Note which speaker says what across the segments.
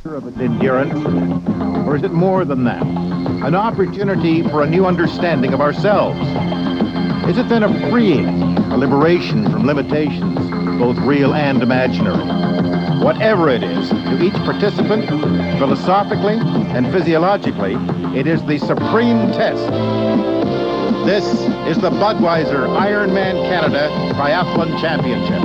Speaker 1: of its endurance, or is it more than that? An opportunity for a new understanding of ourselves? Is it then a freeing, a liberation from limitations, both real and imaginary? Whatever it is, to each participant, philosophically and physiologically, it is the supreme test. This is the Budweiser Ironman Canada Triathlon Championship.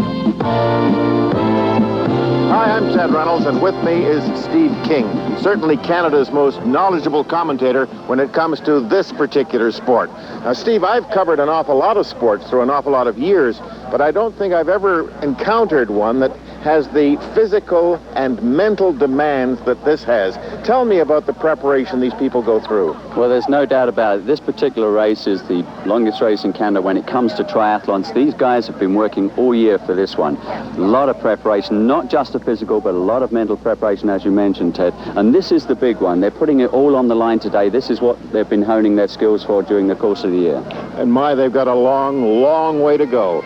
Speaker 1: Hi, I'm Ted Reynolds, and with me is Steve King, certainly Canada's most knowledgeable commentator when it comes to this particular sport. Now, Steve, I've covered an awful lot of sports through an awful lot of years, but I don't think I've ever encountered one that has the physical and mental demands that this has. Tell me about the preparation these people go through.
Speaker 2: Well, there's no doubt about it. This particular race is the longest race in Canada when it comes to triathlons. These guys have been working all year for this one. A lot of preparation, not just the physical, but a lot of mental preparation, as you mentioned, Ted. And this is the big one. They're putting it all on the line today. This is what they've been honing their skills for during the course of the year.
Speaker 1: And my, they've got a long, long way to go.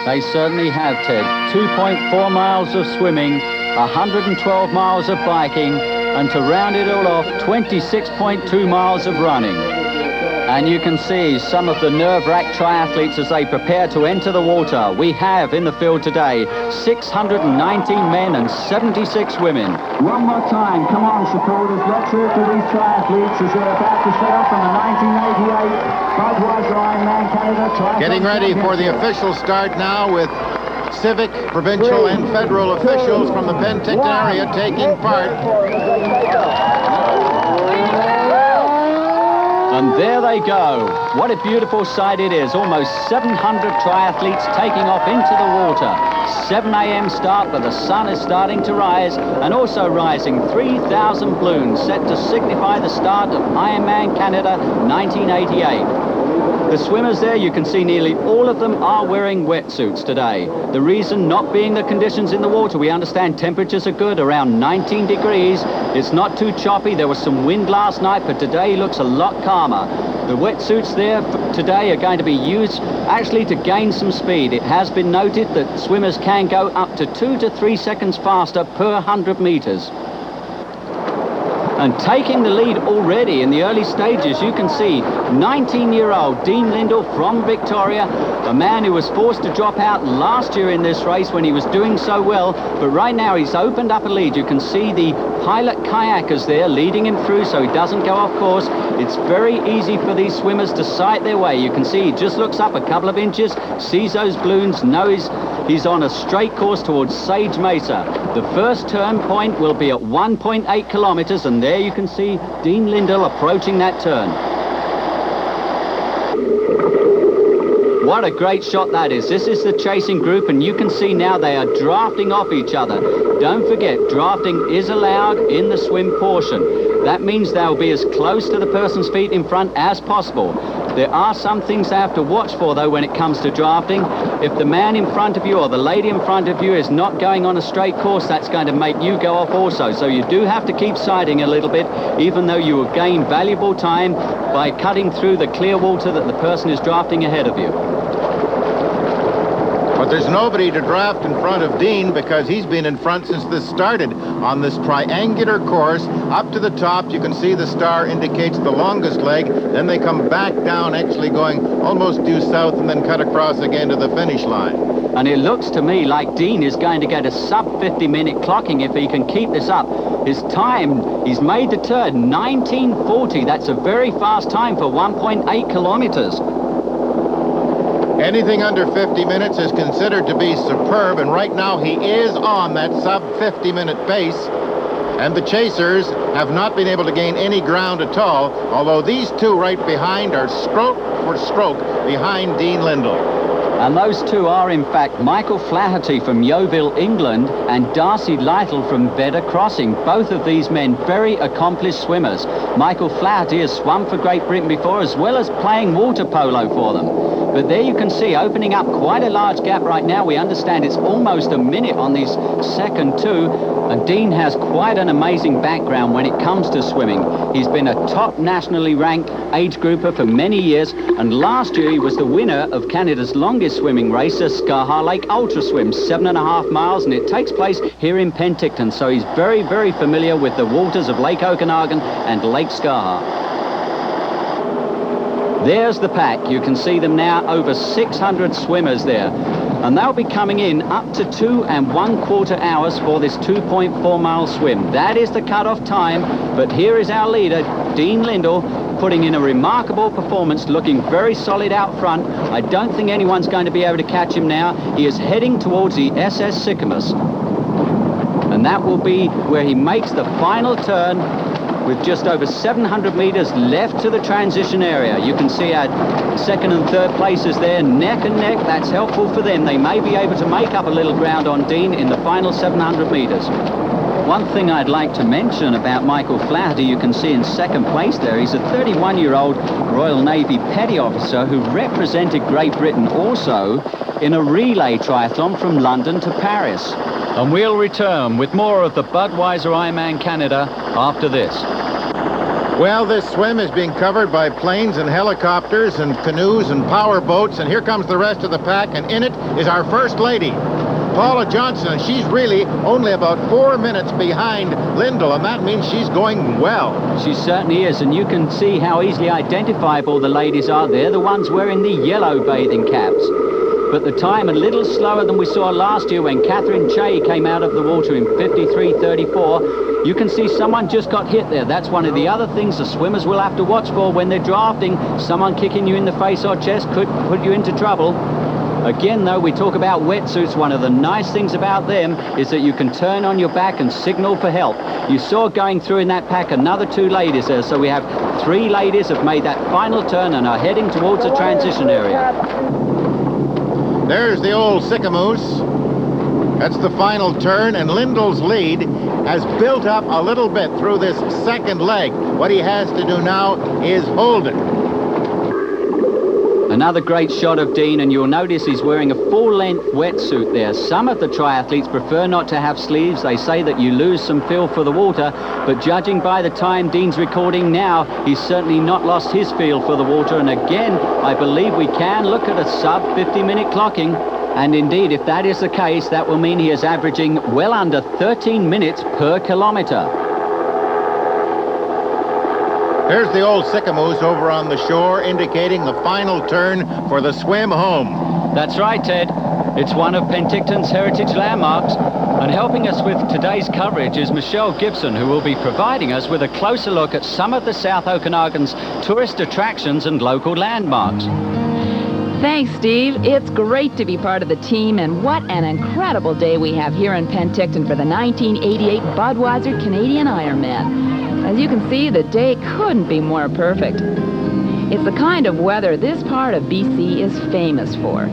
Speaker 2: They certainly have, Ted. 2.4 miles of swimming, 112 miles of biking, and to round it all off, 26.2 miles of running. And you can see some of the nerve-wracked triathletes as they prepare to enter the water. We have in the field today 619 men and 76 women.
Speaker 3: One more time, come on supporters, let's hear to these triathletes as they're about to set off on the 1988 Budweiser Ironman Canada Triathlon.
Speaker 1: Getting ready for the official start now with civic, provincial, and federal officials from the Penticton area taking part.
Speaker 2: And there they go. What a beautiful sight it is. Almost 700 triathletes taking off into the water. 7 a.m. start, but the sun is starting to rise, and also rising 3,000 balloons set to signify the start of Ironman Canada 1988. The swimmers there, you can see nearly all of them are wearing wetsuits today. The reason not being the conditions in the water. We understand temperatures are good, around 19 degrees. It's not too choppy. There was some wind last night, but today looks a lot calmer. The wetsuits there today are going to be used actually to gain some speed. It has been noted that swimmers can go up to 2 to 3 seconds faster per 100 meters. And taking the lead already in the early stages, you can see 19-year-old Dean Lindal from Victoria, a man who was forced to drop out last year in this race when he was doing so well, but right now he's opened up a lead. You can see the pilot kayakers there leading him through so he doesn't go off course. It's very easy for these swimmers to sight their way. You can see he just looks up a couple of inches, sees those balloons, knows he's on a straight course towards Sage Mesa. The first turn point will be at 1.8 kilometers, and there you can see Dean Lindal approaching that turn. What a great shot that is. This is the chasing group, and you can see now they are drafting off each other. Don't forget, drafting is allowed in the swim portion. That means they'll be as close to the person's feet in front as possible. There are some things they have to watch for, though, when it comes to drafting. If the man in front of you or the lady in front of you is not going on a straight course, that's going to make you go off also. So you do have to keep sighting a little bit, even though you will gain valuable time by cutting through the clear water that the person is drafting ahead of you.
Speaker 1: But there's nobody to draft in front of Dean because he's been in front since this started on this triangular course. Up to the top, you can see the star indicates the longest leg. Then they come back down, actually going almost due south and then cut across again to the finish line.
Speaker 2: And it looks to me like Dean is going to get a sub 50-minute clocking if he can keep this up. His time, he's made the turn, 19:40. That's a very fast time for 1.8 kilometers.
Speaker 1: Anything under 50 minutes is considered to be superb, and right now he is on that sub 50-minute pace. And the chasers have not been able to gain any ground at all, although these two right behind are stroke for stroke behind Dean Lindal.
Speaker 2: And those two are, in fact, Michael Flaherty from Yeovil, England, and Darcy Lytle from Vedder Crossing. Both of these men, very accomplished swimmers. Michael Flaherty has swum for Great Britain before, as well as playing water polo for them. But there you can see, opening up quite a large gap right now. We understand it's almost a minute on these second two. And Dean has quite an amazing background when it comes to swimming. He's been a top nationally ranked age grouper for many years. And last year he was the winner of Canada's longest swimming race, the Skaha Lake Ultra Swim, 7.5 miles. And it takes place here in Penticton. So he's very, very familiar with the waters of Lake Okanagan and Lake Skaha. There's the pack. You can see them now, over 600 swimmers there. And they'll be coming in up to 2 1/4 hours for this 2.4 mile swim. That is the cut-off time. But here is our leader, Dean Lindal, putting in a remarkable performance, looking very solid out front. I don't think anyone's going to be able to catch him now. He is heading towards the SS Sycamus. And that will be where he makes the final turn, with just over 700 meters left to the transition area. You can see our second and third places there, neck and neck. That's helpful for them. They may be able to make up a little ground on Dean in the final 700 meters. One thing I'd like to mention about Michael Flaherty, you can see in second place there, he's a 31-year-old Royal Navy petty officer who represented Great Britain also in a relay triathlon from London to Paris. And we'll return with more of the Budweiser Ironman Canada after this.
Speaker 1: Well, this swim is being covered by planes and helicopters and canoes and power boats, and here comes the rest of the pack, and in it is our First Lady, Paula Johnson, and she's really only about 4 minutes behind Lindell, and that means she's going well.
Speaker 2: She certainly is, and you can see how easily identifiable the ladies are there, the ones wearing the yellow bathing caps. But the time a little slower than we saw last year when Catherine Che came out of the water in 53:34. You can see someone just got hit there. That's one of the other things the swimmers will have to watch for when they're drafting. Someone kicking you in the face or chest could put you into trouble. Again, though, we talk about wetsuits. One of the nice things about them is that you can turn on your back and signal for help. You saw going through in that pack another 2 ladies there. So we have 3 ladies have made that final turn and are heading towards the transition area.
Speaker 1: There's the old Sycamoose. That's the final turn, and Lindell's lead has built up a little bit through this second leg. What he has to do now is hold it.
Speaker 2: Another great shot of Dean, and you'll notice he's wearing a full-length wetsuit there. Some of the triathletes prefer not to have sleeves. They say that you lose some feel for the water, but judging by the time Dean's recording now, he's certainly not lost his feel for the water. And again, I believe we can look at a sub-50-minute clocking. And indeed, if that is the case, that will mean he is averaging well under 13 minutes per kilometer.
Speaker 1: There's the old Sycamoose over on the shore, indicating the final turn for the swim home.
Speaker 2: That's right, Ted. It's one of Penticton's heritage landmarks. And helping us with today's coverage is Michelle Gibson, who will be providing us with a closer look at some of the South Okanagan's tourist attractions and local landmarks.
Speaker 4: Thanks, Steve. It's great to be part of the team, and what an incredible day we have here in Penticton for the 1988 Budweiser Canadian Ironman. As you can see, the day couldn't be more perfect. It's the kind of weather this part of BC is famous for.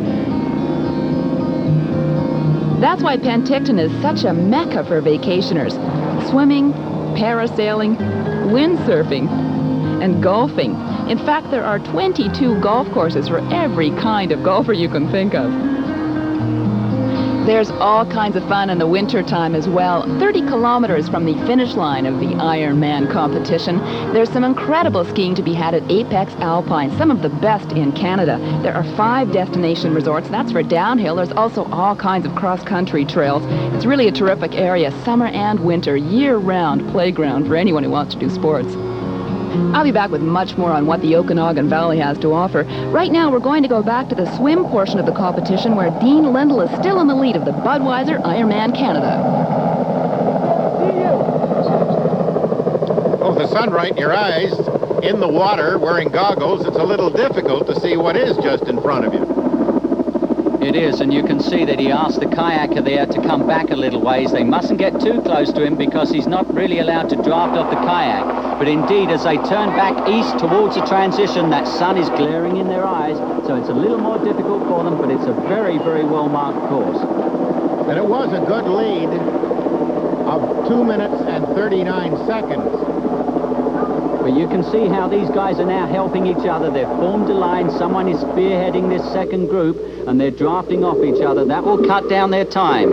Speaker 4: That's why Penticton is such a mecca for vacationers. Swimming, parasailing, windsurfing, and golfing. In fact, there are 22 golf courses for every kind of golfer you can think of. There's all kinds of fun in the wintertime as well. 30 kilometers from the finish line of the Ironman competition, there's some incredible skiing to be had at Apex Alpine, some of the best in Canada. There are 5 destination resorts. That's for downhill. There's also all kinds of cross-country trails. It's really a terrific area, summer and winter, year-round playground for anyone who wants to do sports. I'll be back with much more on what the Okanagan Valley has to offer. Right now, we're going to go back to the swim portion of the competition where Dean Lindal is still in the lead of the Budweiser Ironman Canada.
Speaker 1: Oh, the sun right in your eyes, in the water, wearing goggles, it's a little difficult to see what is just in front of you.
Speaker 2: It is, and you can see that he asked the kayaker there to come back a little ways. They mustn't get too close to him because he's not really allowed to draft off the kayak. But indeed, as they turn back east towards the transition, that sun is glaring in their eyes, so it's a little more difficult for them, but it's a very, very well-marked course.
Speaker 1: And it was a good lead of 2 minutes and 39 seconds.
Speaker 2: But you can see how these guys are now helping each other. They've formed a line. Someone is spearheading this second group, and they're drafting off each other. That will cut down their time.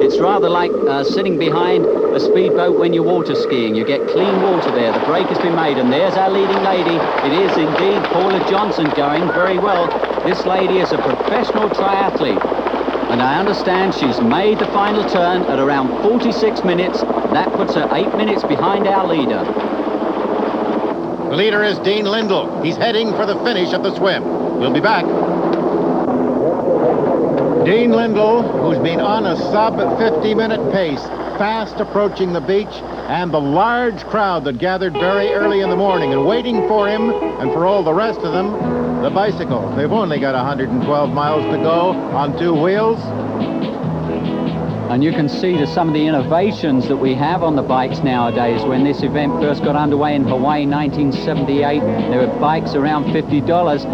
Speaker 2: It's rather like sitting behind a speedboat when you're water skiing. You get clean water there. The break has been made, and there's our leading lady. It is indeed Paula Johnson going very well. This lady is a professional triathlete, and I understand she's made the final turn at around 46 minutes. That puts her 8 minutes behind our leader.
Speaker 1: The leader is Dean Lindal. He's heading for the finish of the swim. We'll be back. Dean Lindal, who's been on a sub-50-minute pace, fast approaching the beach, and the large crowd that gathered very early in the morning and waiting for him, and for all the rest of them, the bicycle. They've only got 112 miles to go on 2 wheels.
Speaker 2: And you can see some of the innovations that we have on the bikes nowadays. When this event first got underway in Hawaii in 1978, there were bikes around $50.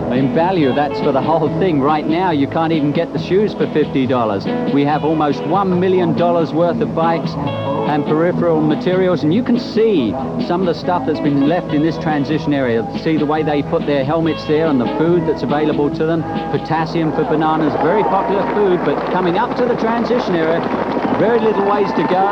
Speaker 2: In value, that's for the whole thing. Right now, you can't even get the shoes for $50. We have almost $1 million worth of bikes and peripheral materials, and you can see some of the stuff that's been left in this transition area. See the way they put their helmets there and the food that's available to them. Potassium for bananas, very popular food, but coming up to the transition area, very little ways to go.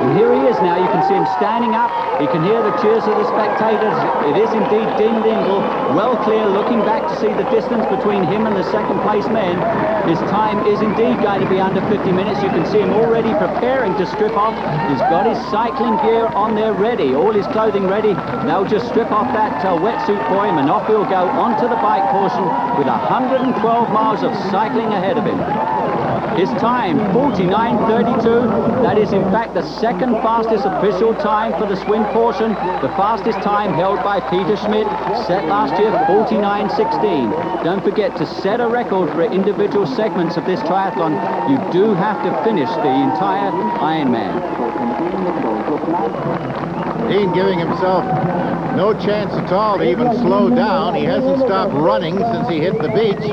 Speaker 2: And here he is now. You can see him standing up. You can hear the cheers of the spectators. It is indeed Dean Lindal, well clear, looking back to see the distance between him and the second place men. His time is indeed going to be under 50 minutes. You can see him already preparing to strip off. He's got his cycling gear on there ready, all his clothing ready. They'll just strip off that wetsuit for him, and off he'll go onto the bike portion with 112 miles of cycling ahead of him. His time, 49:32. That is, in fact, the second fastest official time for the swim portion. The fastest time held by Peter Schmidt, set last year, 49:16. Don't forget to set a record for individual segments of this triathlon. You do have to finish the entire Ironman.
Speaker 1: Dean giving himself no chance at all to even slow down. He hasn't stopped running since he hit the beach.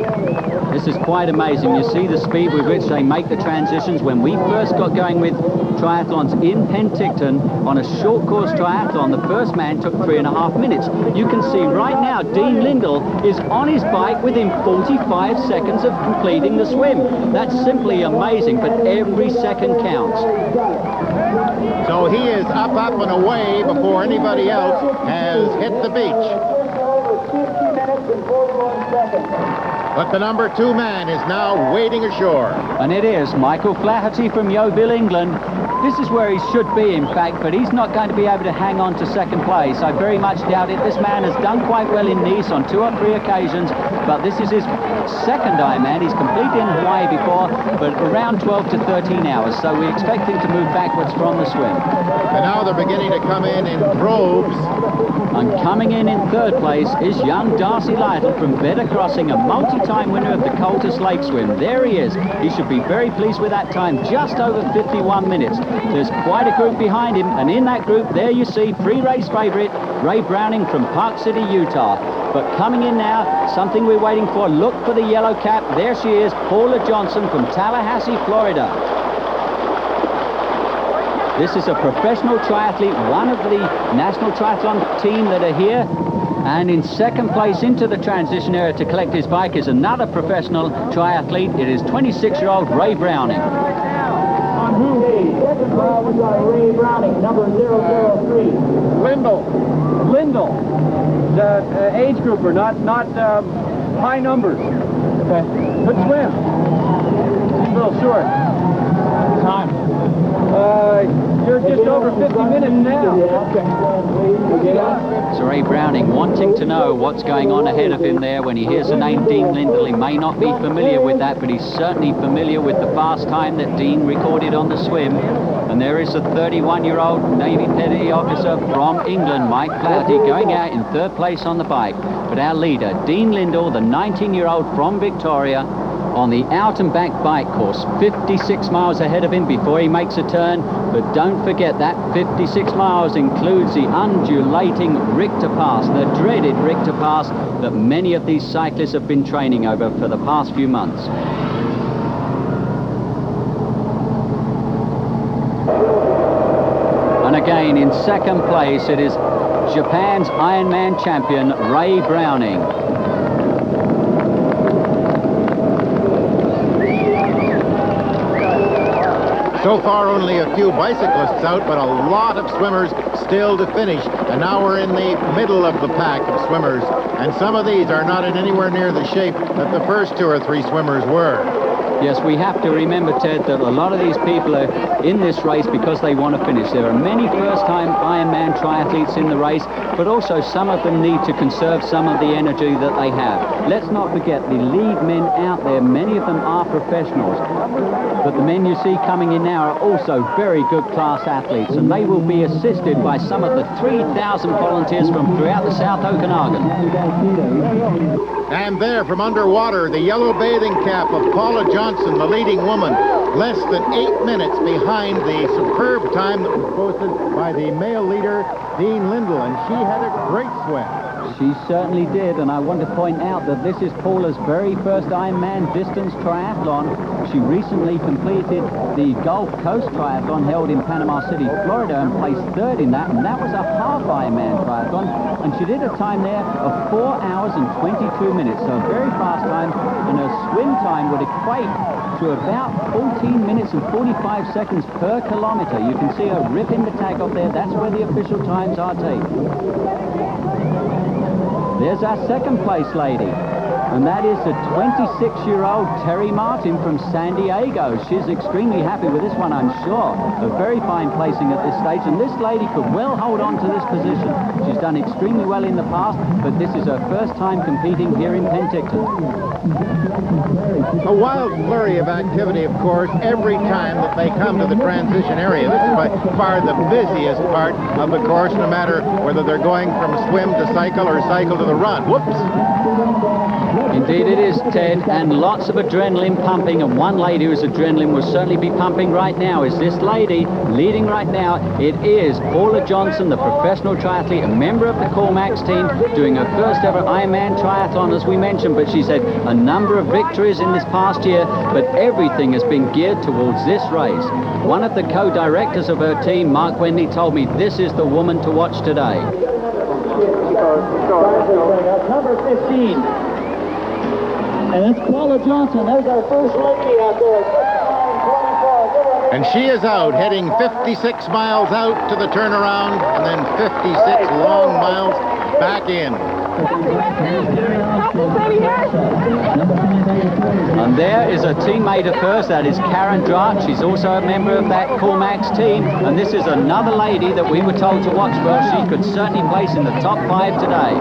Speaker 2: This is quite amazing. You see the speed with which they make the transitions. When we first got going with triathlons in Penticton on a short course triathlon, the first man took 3.5 minutes. You can see right now Dean Lindal is on his bike within 45 seconds of completing the swim. That's simply amazing, but every second counts.
Speaker 1: So he is up and away before anybody else has hit the beach. But the number 2 man is now wading ashore.
Speaker 2: And it is Michael Flaherty from Yeovil, England. This is where he should be, in fact, but he's not going to be able to hang on to second place. I very much doubt it. This man has done quite well in Nice on 2 or 3 occasions, but this is his second Ironman. He's completed in Hawaii before, but around 12 to 13 hours, so we expect him to move backwards from the swim.
Speaker 1: And now they're beginning to come in droves.
Speaker 2: And coming in third place is young Darcy Lytle from Better Crossing, a multi-time winner of the Coltis Lake Swim. There he is. He should be very pleased with that time, just over 51 minutes. There's quite a group behind him, and in that group, there you see pre-race favorite Ray Browning from Park City, Utah. But coming in now, something we're waiting for. Look for the yellow cap. There she is, Paula Johnson from Tallahassee, Florida. This is a professional triathlete, one of the national triathlon team that are here. And in second place into the transition area to collect his bike is another professional triathlete. It is 26-year-old Ray Browning.
Speaker 3: On who? Second row, we got Ray Browning, number 003.
Speaker 5: Lindell. The age grouper, not high numbers. Okay. Good swim. A little short. Time. You're just over 50 minutes now.
Speaker 2: So Ray Browning wanting to know what's going on ahead of him there. When he hears the name Dean Lindal, he may not be familiar with that, but he's certainly familiar with the fast time that Dean recorded on the swim. And there is a 31-year-old Navy Petty Officer from England, Mike Flaherty, going out in third place on the bike. But our leader, Dean Lindal, the 19-year-old from Victoria, on the out and back bike course, 56 miles ahead of him before he makes a turn. But don't forget that 56 miles includes the undulating Richter Pass, the dreaded Richter Pass that many of these cyclists have been training over for the past few months. And again, in second place, it is Japan's Ironman champion, Ray Browning.
Speaker 1: So far, only a few bicyclists out, but a lot of swimmers still to finish. And now we're in the middle of the pack of swimmers. And some of these are not in anywhere near the shape that the first 2 or 3 swimmers were.
Speaker 2: Yes, we have to remember, Ted, that a lot of these people are in this race because they want to finish. There are many first-time Ironman triathletes in the race, but also some of them need to conserve some of the energy that they have. Let's not forget the lead men out there, many of them are professionals. But the men you see coming in now are also very good class athletes, and they will be assisted by some of the 3,000 volunteers from throughout the South Okanagan.
Speaker 1: And there, from underwater, the yellow bathing cap of Paula Johnson, the leading woman, less than 8 minutes behind the superb time that was posted by the male leader, Dean Lindal, and she had a great swim.
Speaker 2: She certainly did, and I want to point out that this is Paula's very first Ironman distance triathlon. She recently completed the Gulf Coast Triathlon held in Panama City, Florida, and placed 3rd in that, and that was a half Ironman triathlon, and she did a time there of 4 hours and 22 minutes, so a very fast time, and her swim time would equate to about 14 minutes and 45 seconds per kilometer. You can see her ripping the tag off there. That's where the official times are taken. There's our second place lady, and that is the 26-year-old Terry Martin from San Diego. She's extremely happy with this one, I'm sure. A very fine placing at this stage, and this lady could well hold on to this position. She's done extremely well in the past, but this is her first time competing here in Penticton.
Speaker 1: A wild flurry of activity, of course, every time that they come to the transition area. This is by far the busiest part of the course, no matter whether they're going from swim to cycle or cycle to the run. Whoops!
Speaker 2: Indeed it is, Ted, and lots of adrenaline pumping, and one lady whose adrenaline will certainly be pumping right now is this lady leading right now. It is Paula Johnson, the professional triathlete, a member of the Cormax team, doing her first ever Ironman triathlon, as we mentioned, but she's had a number of victories in this past year, but everything has been geared towards this race. One of the co-directors of her team, Mark Wendley, told me this is the woman to watch today.
Speaker 3: Number 15. And that's Paula Johnson. There's our first lady out there.
Speaker 1: And she is out, heading 56 miles out to the turnaround, and then 56 long miles back in.
Speaker 2: And there is a teammate of hers, that is Karen Drart. She's also a member of that Cormax team, and this is another lady that we were told to watch for. She could certainly place in the top 5 today.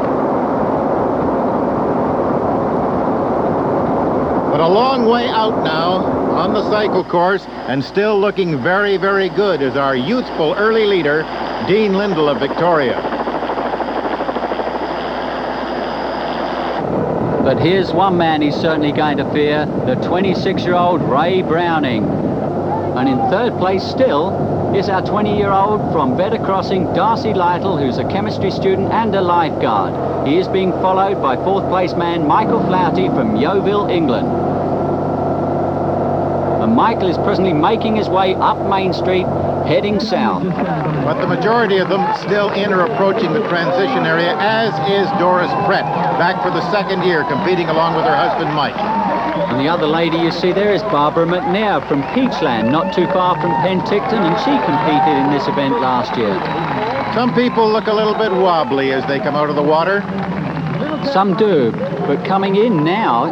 Speaker 1: But a long way out now on the cycle course, and still looking very, very good is our youthful early leader, Dean Lindal of Victoria.
Speaker 2: But here's one man he's certainly going to fear, the 26-year-old Ray Browning. And in 3rd place still is our 20-year-old from Better Crossing, Darcy Lytle, who's a chemistry student and a lifeguard. He is being followed by 4th place man Michael Flaherty from Yeovil, England. And Michael is presently making his way up Main Street, heading south.
Speaker 1: But the majority of them still in or approaching the transition area, as is Doris Brett, back for the 2nd year, competing along with her husband Mike.
Speaker 2: And the other lady you see there is Barbara McNair from Peachland, not too far from Penticton, and she competed in this event last year.
Speaker 1: Some people look a little bit wobbly as they come out of the water.
Speaker 2: Some do, but coming in now,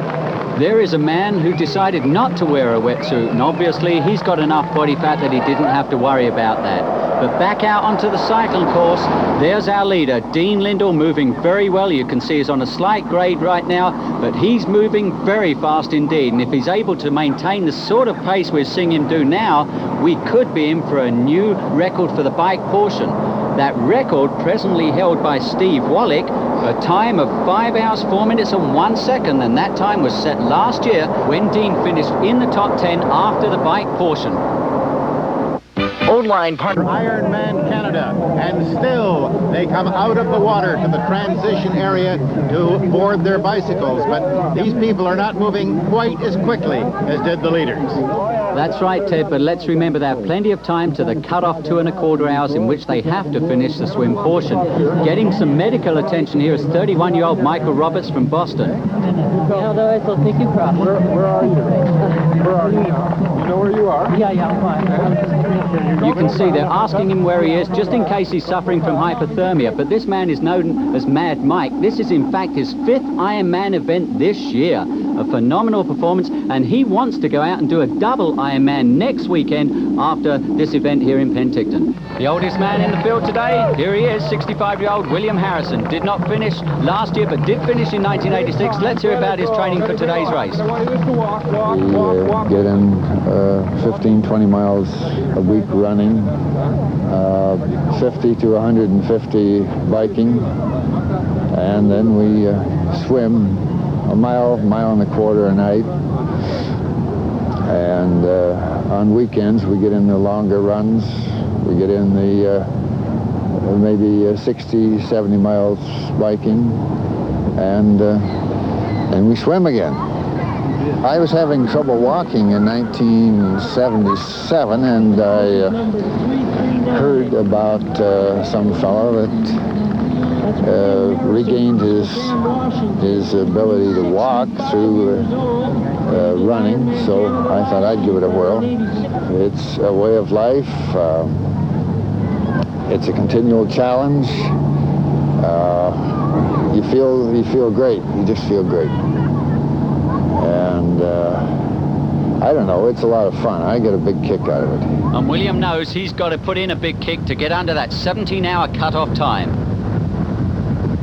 Speaker 2: there is a man who decided not to wear a wetsuit, and obviously he's got enough body fat that he didn't have to worry about that. But back out onto the cycling course, there's our leader, Dean Lindal, moving very well. You can see he's on a slight grade right now, but he's moving very fast indeed. And if he's able to maintain the sort of pace we're seeing him do now, we could be in for a new record for the bike portion. That record presently held by Steve Wallick, a time of 5 hours, 4 minutes and 1 second, and that time was set last year when Dean finished in the top 10 after the bike portion.
Speaker 1: Old line partner Ironman Canada, and still they come out of the water to the transition area to board their bicycles, but these people are not moving quite as quickly as did the leaders.
Speaker 2: That's right, Ted, but let's remember they have plenty of time to the cut-off 2¼ hours in which they have to finish the swim portion. Getting some medical attention here is 31-year-old Michael Roberts from Boston.
Speaker 5: Otherwise, I'll take you across. Where are you? Where are you now? You know where you are? Yeah, I'm fine.
Speaker 2: You can see they're asking him where he is, just in case he's suffering from hypothermia. But this man is known as Mad Mike. This is, in fact, his 5th Ironman event this year. A phenomenal performance, and he wants to go out and do a double Ironman next weekend after this event here in Penticton. The oldest man in the field today, here he is, 65-year-old William Harrison. Did not finish last year, but did finish in 1986. Let's hear about his training for today's race.
Speaker 6: We get in 15, 20 miles a week running, 50 to 150 biking, and then we swim a mile and a quarter a night. And on weekends we get in the longer runs. We get in the maybe 60, 70 miles biking, and we swim again. I was having trouble walking in 1977, and I heard about some fellow that regained his ability to walk through running, so I thought I'd give it a whirl. It's a way of life. It's a continual challenge. You feel great. You just feel great. And I don't know, it's a lot of fun. I get a big kick out of it.
Speaker 2: And William knows he's got to put in a big kick to get under that 17-hour cut-off time.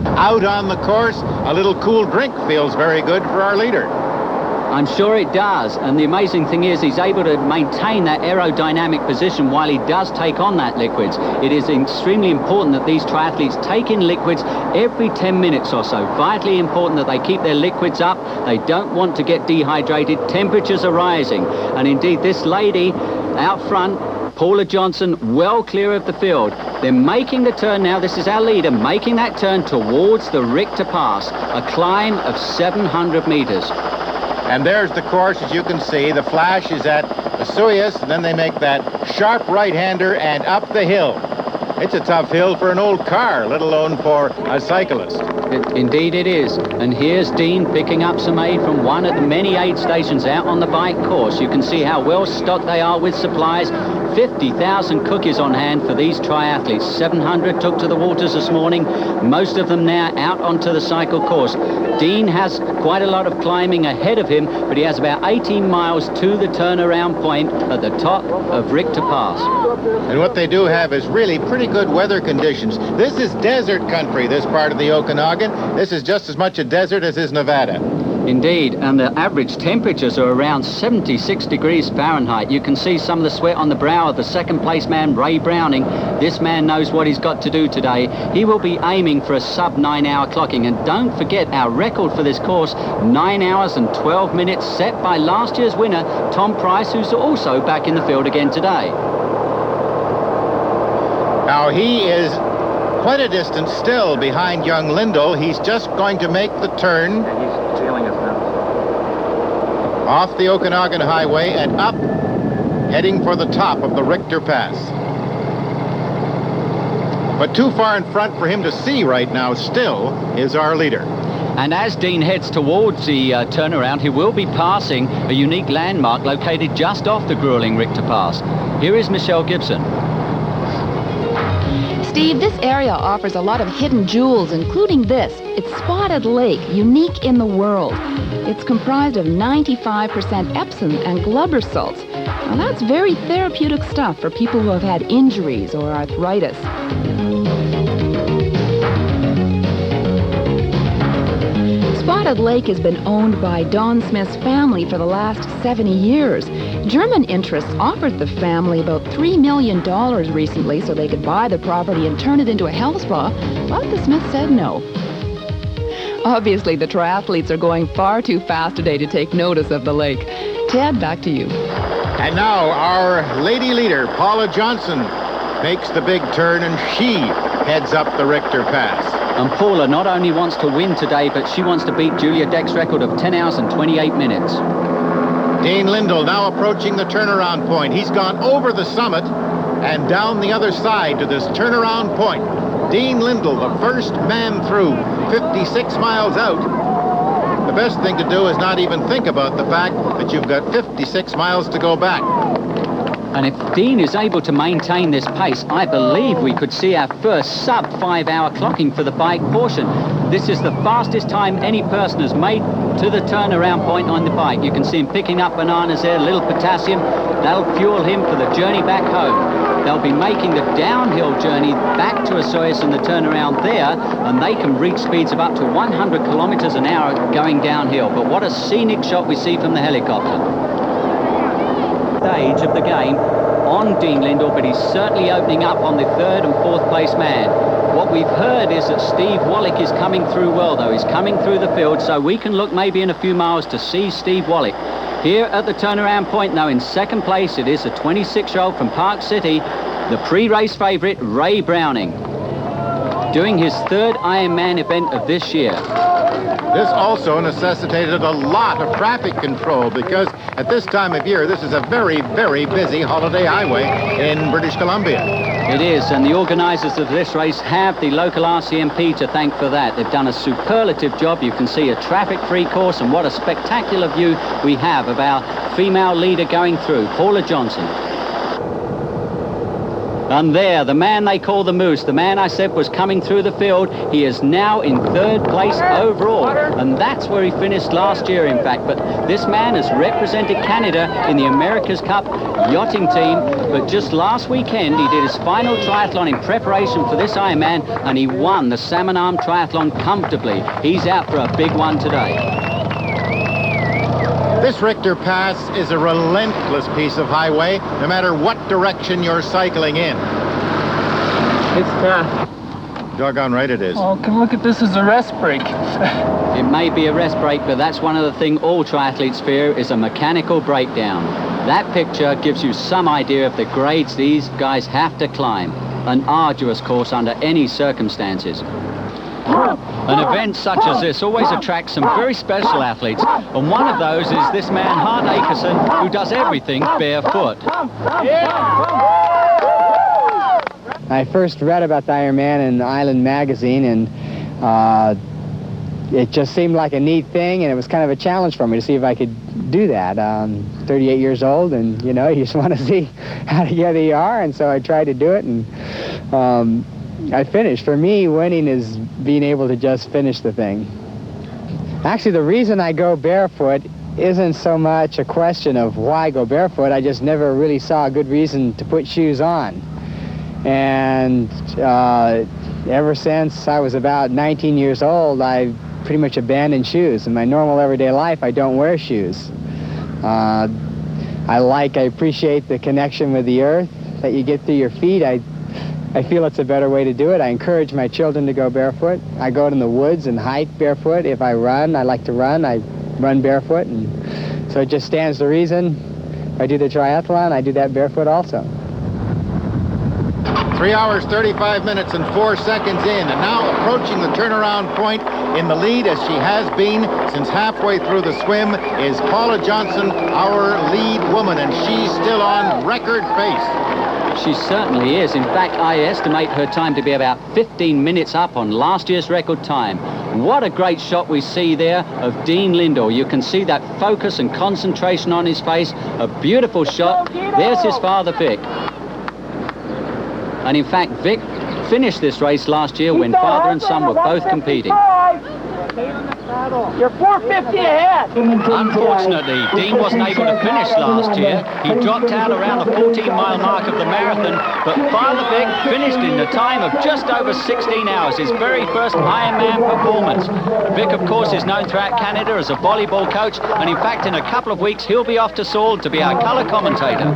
Speaker 1: Out on the course, a little cool drink feels very good for our leader.
Speaker 2: I'm sure it does, and the amazing thing is he's able to maintain that aerodynamic position while he does take on that liquids. It is extremely important that these triathletes take in liquids every 10 minutes or so. Vitally important that they keep their liquids up. They don't want to get dehydrated. Temperatures are rising, and indeed this lady out front, Paula Johnson, well clear of the field. They're making the turn now. This is our leader making that turn towards the Richter Pass, a climb of 700 meters.
Speaker 1: And there's the course, as you can see. The flash is at Vesuvius, and then they make that sharp right-hander and up the hill. It's a tough hill for an old car, let alone for a cyclist.
Speaker 2: Indeed it is. And here's Dean picking up some aid from one of the many aid stations out on the bike course. You can see how well stocked they are with supplies. 50,000 cookies on hand for these triathletes. 700 took to the waters this morning, most of them now out onto the cycle course. Dean has quite a lot of climbing ahead of him, but he has about 18 miles to the turnaround point at the top of Richter Pass.
Speaker 1: And what they do have is really pretty good weather conditions. This is desert country, this part of the Okanagan. This is just as much a desert as is Nevada.
Speaker 2: Indeed, and the average temperatures are around 76 degrees Fahrenheit. You can see some of the sweat on the brow of the second place man, Ray Browning. This man knows what he's got to do today. He will be aiming for a sub 9-hour clocking. And don't forget our record for this course, 9 hours and 12 minutes, set by last year's winner, Tom Price, who's also back in the field again today.
Speaker 1: Now he is quite a distance still behind young Lindell. He's just going to make the turn.
Speaker 5: And he's tailing us now.
Speaker 1: Off the Okanagan Highway and up, heading for the top of the Richter Pass. But too far in front for him to see right now still is our leader.
Speaker 2: And as Dean heads towards the turnaround, he will be passing a unique landmark located just off the grueling Richter Pass. Here is Michelle Gibson.
Speaker 4: Steve, this area offers a lot of hidden jewels, including this. It's Spotted Lake, unique in the world. It's comprised of 95% Epsom and Glubber salts. Now that's very therapeutic stuff for people who have had injuries or arthritis. Spotted Lake has been owned by Don Smith's family for the last 70 years. German interests offered the family about $3 million recently so they could buy the property and turn it into a health spa, but the Smiths said no. Obviously, the triathletes are going far too fast today to take notice of the lake. Ted, back to you.
Speaker 1: And now our lady leader, Paula Johnson, makes the big turn, and she heads up the Richter Pass.
Speaker 2: And Paula not only wants to win today, but she wants to beat Julia Deck's record of 10 hours and 28 minutes.
Speaker 1: Dean Lindal now approaching the turnaround point. He's gone over the summit and down the other side to this turnaround point. Dean Lindal, the first man through, 56 miles out. The best thing to do is not even think about the fact that you've got 56 miles to go back.
Speaker 2: And if Dean is able to maintain this pace, I believe we could see our first sub 5-hour clocking for the bike portion. This is the fastest time any person has made to the turnaround point on the bike. You can see him picking up bananas there, a little potassium. That'll fuel him for the journey back home. They'll be making the downhill journey back to Osoyoos and the turnaround there, and they can reach speeds of up to 100 kilometers an hour going downhill. But what a scenic shot we see from the helicopter. Stage of the game on Dean Lindal, but he's certainly opening up on the 3rd and 4th place man. What we've heard is that Steve Wallick is coming through well, though. He's coming through the field, so we can look maybe in a few miles to see Steve Wallick. Here at the turnaround point, though, in 2nd place, it is a 26-year-old from Park City, the pre-race favourite, Ray Browning, doing his 3rd Ironman event of this year.
Speaker 1: This also necessitated a lot of traffic control because at this time of year, this is a very, very busy holiday highway in British Columbia.
Speaker 2: It is, and the organisers of this race have the local RCMP to thank for that. They've done a superlative job. You can see a traffic-free course, and what a spectacular view we have of our female leader going through, Paula Johnson. And there, the man they call the Moose, the man I said was coming through the field, he is now in 3rd place overall. And that's where he finished last year, in fact. But this man has represented Canada in the America's Cup yachting team. But just last weekend, he did his final triathlon in preparation for this Ironman, and he won the Salmon Arm Triathlon comfortably. He's out for a big one today.
Speaker 1: This Richter Pass is a relentless piece of highway, no matter what direction you're cycling in.
Speaker 5: It's tough.
Speaker 1: Doggone right it is.
Speaker 5: Oh, come look at this as a rest break.
Speaker 2: It may be a rest break, but that's one of the things all triathletes fear is a mechanical breakdown. That picture gives you some idea of the grades these guys have to climb. An arduous course under any circumstances. An event such as this always attracts some very special athletes, and one of those is this man, Hart Akerson, who does everything barefoot.
Speaker 7: I first read about the Ironman in Island magazine, and it just seemed like a neat thing, and it was kind of a challenge for me to see if I could do that. 38 years old, and you know, you just want to see how together you are, and so I tried to do it, and I finished. For me, winning is being able to just finish the thing. Actually, the reason I go barefoot isn't so much a question of why I go barefoot. I just never really saw a good reason to put shoes on. And ever since I was about 19 years old, I pretty much abandoned shoes. In my normal everyday life, I don't wear shoes. I appreciate the connection with the earth that you get through your feet. I feel it's a better way to do it. I encourage my children to go barefoot. I go in the woods and hike barefoot. If I run, I like to run. I run barefoot. And so it just stands to reason. If I do the triathlon, I do that barefoot also.
Speaker 1: 3 hours, 35 minutes, and 4 seconds in. And now approaching the turnaround point in the lead, as she has been since halfway through the swim, is Paula Johnson, our lead woman, and she's still on record pace.
Speaker 2: She certainly is. In fact, I estimate her time to be about 15 minutes up on last year's record time. What a great shot we see there of Dean Lindal. You can see that focus and concentration on his face. A beautiful shot. There's his father, Vic. And in fact, Vic finished this race last year when father and son were both competing.
Speaker 5: You're 450 ahead.
Speaker 2: Unfortunately, Dean wasn't able to finish last year. He dropped out around the 14-mile mark of the marathon, but Father Vic finished in the time of just over 16 hours, his very first Ironman performance. Vic, of course, is known throughout Canada as a volleyball coach, and in fact, in a couple of weeks, he'll be off to Saul to be our colour commentator.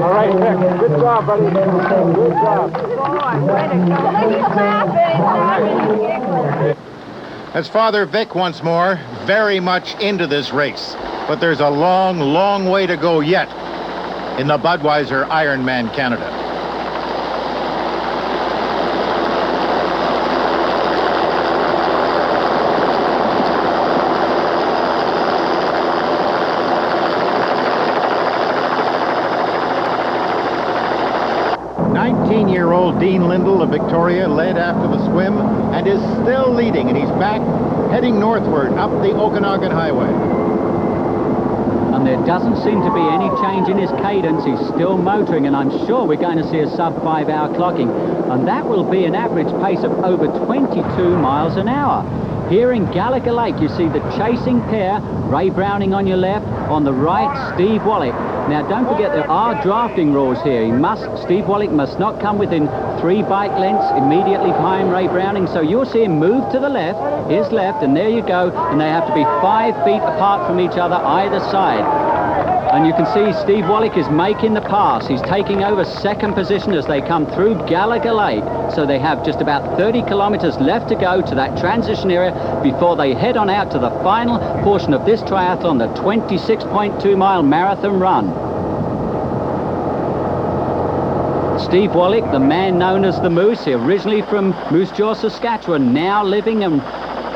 Speaker 5: All right, Vic. Good job, buddy. Good job.
Speaker 1: That's Father Vic once more, very much into this race. But there's a long, long way to go yet in the Budweiser Ironman Canada. Dean Lindal of Victoria led after the swim and is still leading, and he's back heading northward up the Okanagan Highway.
Speaker 2: And there doesn't seem to be any change in his cadence. He's still motoring, and I'm sure we're going to see a sub-5-hour clocking. And that will be an average pace of over 22 miles an hour. Here in Gallagher Lake, you see the chasing pair, Ray Browning on your left, on the right, Steve Wallick. Now, don't forget there are drafting rules here. Steve Wallick must not come within 3 bike lengths immediately behind Ray Browning. So you'll see him move to the left, his left, and there you go. And they have to be 5 feet apart from each other either side. And you can see Steve Wallick is making the pass. He's taking over second position as they come through Gallagher Lake. So they have just about 30 kilometers left to go to that transition area before they head on out to the final portion of this triathlon, the 26.2-mile marathon run. Steve Wallick, the man known as the Moose, originally from Moose Jaw, Saskatchewan, now living and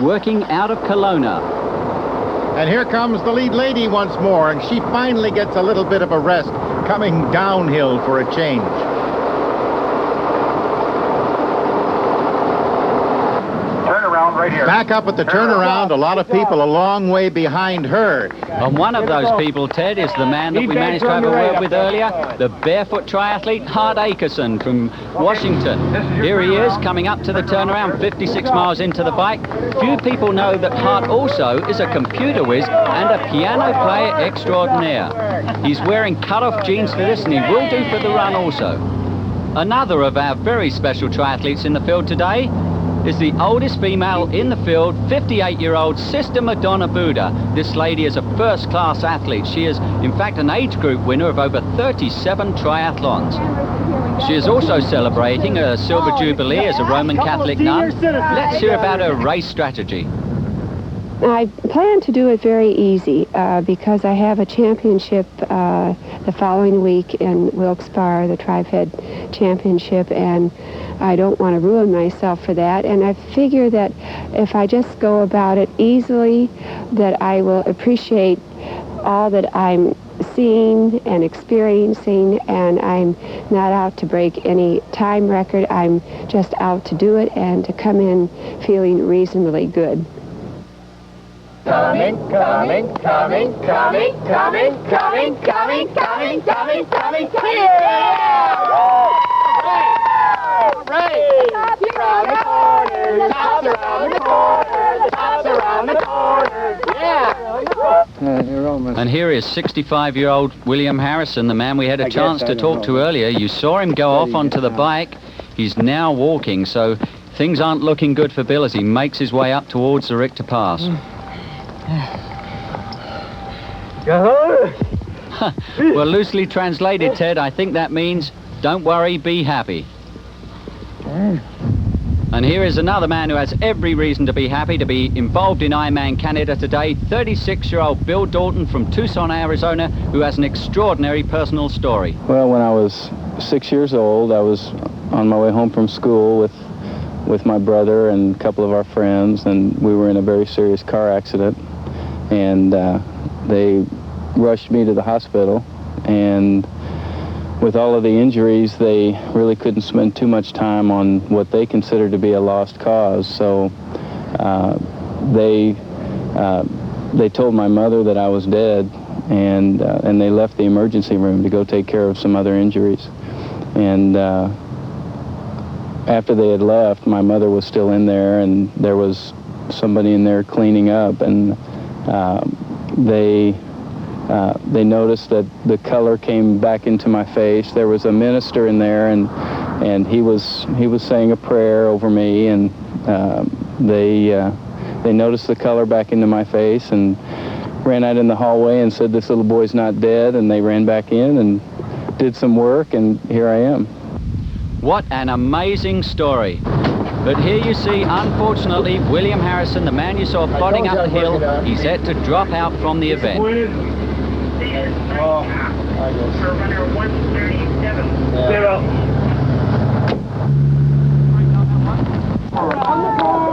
Speaker 2: working out of Kelowna.
Speaker 1: And here comes the lead lady once more, and she finally gets a little bit of a rest, coming downhill for a change.
Speaker 8: Turnaround right here.
Speaker 1: Back up at the turnaround, a lot of people a long way behind her.
Speaker 2: And one of those people, Ted, is the man that we managed to have a word with earlier, the barefoot triathlete Hart Akerson from Washington. Here he is, coming up to the turnaround, 56 miles into the bike. Few people know that Hart also is a computer whiz and a piano player extraordinaire. He's wearing cut-off jeans for this, and he will do for the run also. Another of our very special triathletes in the field today is the oldest female in the field, 58-year-old Sister Madonna Buddha. This lady is a first-class athlete. She is, in fact, an age group winner of over 37 triathlons. She is also celebrating a silver jubilee as a Roman Catholic nun. Let's hear about her race strategy.
Speaker 9: I plan to do it very easy because I have a championship the following week in Wilkes-Barre, the Tri-Fed Championship, and I don't want to ruin myself for that. And I figure that if I just go about it easily, that I will appreciate all that I'm seeing and experiencing, and I'm not out to break any time record. I'm just out to do it and to come in feeling reasonably good.
Speaker 8: Coming, coming, coming, coming, coming, coming, coming, coming, coming, coming, coming. Right. Around the corner, the tops around the corner, the tops around the corner. Yeah.
Speaker 2: And here is 65-year-old William Harrison, the man we had a chance to talk to earlier. You saw him go off onto the bike. He's now walking, so things aren't looking good for Bill as he makes his way up towards the Richter Pass. Well, loosely translated, Ted, I think that means don't worry, be happy. And here is another man who has every reason to be happy to be involved in Ironman Canada today, 36-year-old Bill Dalton from Tucson, Arizona, who has an extraordinary personal story.
Speaker 10: Well, when I was 6 years old, I was on my way home from school with my brother and a couple of our friends, and we were in a very serious car accident, and they rushed me to the hospital, and with all of the injuries, they really couldn't spend too much time on what they considered to be a lost cause. So they told my mother that I was dead, and they left the emergency room to go take care of some other injuries. And after they had left, my mother was still in there, and there was somebody in there cleaning up, and they noticed that the color came back into my face. There was a minister in there, and he was saying a prayer over me, and they noticed the color back into my face and ran out in the hallway and said, "This little boy's not dead," and they ran back in and did some work, and here I am.
Speaker 2: What an amazing story. But here you see, unfortunately, William Harrison, the man you saw plodding up the hill, he's had to drop out from the event.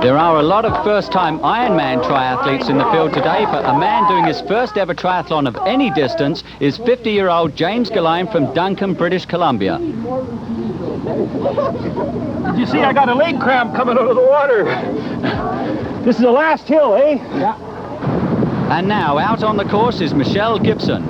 Speaker 2: There are a lot of first-time Ironman triathletes in the field today, but a man doing his first ever triathlon of any distance is 50-year-old James Golime from Duncan, British Columbia.
Speaker 11: You see, I got a leg cramp coming out of the water. This is the last hill, eh?
Speaker 2: Yeah. And now, out on the course is Michelle Gibson.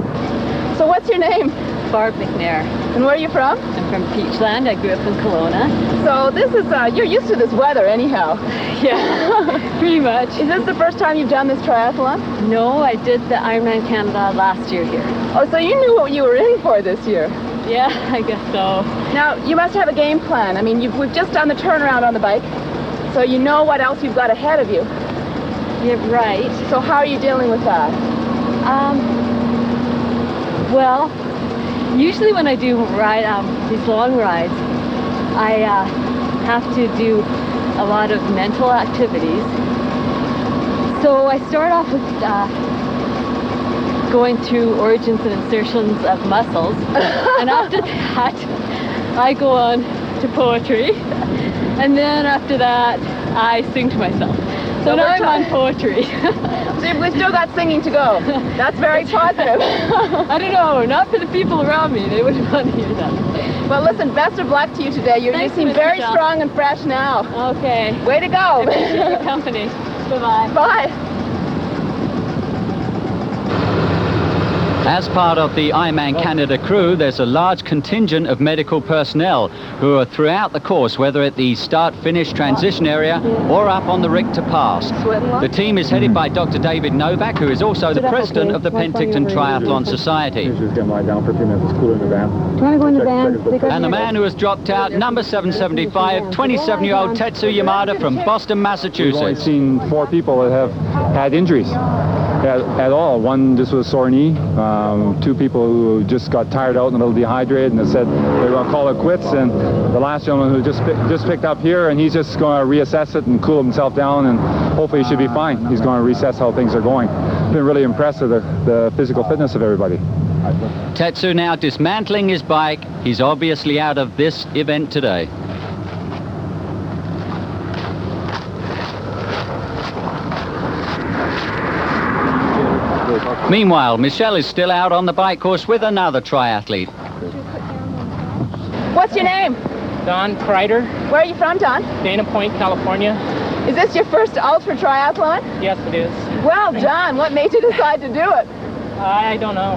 Speaker 12: So what's your name?
Speaker 13: Barb McNair.
Speaker 12: And where are you from?
Speaker 13: I'm from Peachland. I grew up in Kelowna.
Speaker 12: So this is, you're used to this weather anyhow.
Speaker 13: Yeah, pretty much.
Speaker 12: Is this the first time you've done this triathlon?
Speaker 13: No, I did the Ironman Canada last year here.
Speaker 12: Oh, so you knew what you were in for this year?
Speaker 13: Yeah, I guess so.
Speaker 12: Now, you must have a game plan. I mean, we've just done the turnaround on the bike, so you know what else you've got ahead of you.
Speaker 13: Yeah, right.
Speaker 12: So how are you dealing with that?
Speaker 13: Well, usually when I do these long rides, I have to do a lot of mental activities. So I start off with going through origins and insertions of muscles, and after that I go on to poetry, and then after that I sing to myself. So now I'm on poetry.
Speaker 12: So we've still got singing to go. That's very positive.
Speaker 13: I don't know, not for the people around me. They wouldn't want to hear that.
Speaker 12: Well, listen, best of luck to you today. You seem very strong and fresh now.
Speaker 13: Okay.
Speaker 12: Way to go.
Speaker 13: I appreciate your company. Bye-bye.
Speaker 12: Bye.
Speaker 2: As part of the Ironman Canada crew, there's a large contingent of medical personnel who are throughout the course, whether at the start-finish transition area or up on the Richter Pass. The team is headed by Dr. David Novak, who is also the president of the Penticton Triathlon Society.
Speaker 11: Just gonna lie down for a few minutes. It's cooler in the van.
Speaker 9: Do you want to go in the van?
Speaker 2: And the man who has dropped out, number 775, 27-year-old Tetsuya Yamada from Boston, Massachusetts.
Speaker 11: We've only seen 4 people that have had injuries at all. One just with a sore knee. 2 people who just got tired out and a little dehydrated, and they said they were going to call it quits. And the last gentleman who just picked up here, and he's just going to reassess it and cool himself down, and hopefully he should be fine. He's going to reassess how things are going. It's been really impressive, the physical fitness of everybody.
Speaker 2: Tetsu now dismantling his bike. He's obviously out of this event today. Meanwhile, Michelle is still out on the bike course with another triathlete.
Speaker 12: What's your name?
Speaker 5: Don Kreider.
Speaker 12: Where are you from, Don?
Speaker 5: Dana Point, California.
Speaker 12: Is this your first ultra triathlon?
Speaker 5: Yes, it is.
Speaker 12: Well done. What made you decide to do it?
Speaker 5: I don't know.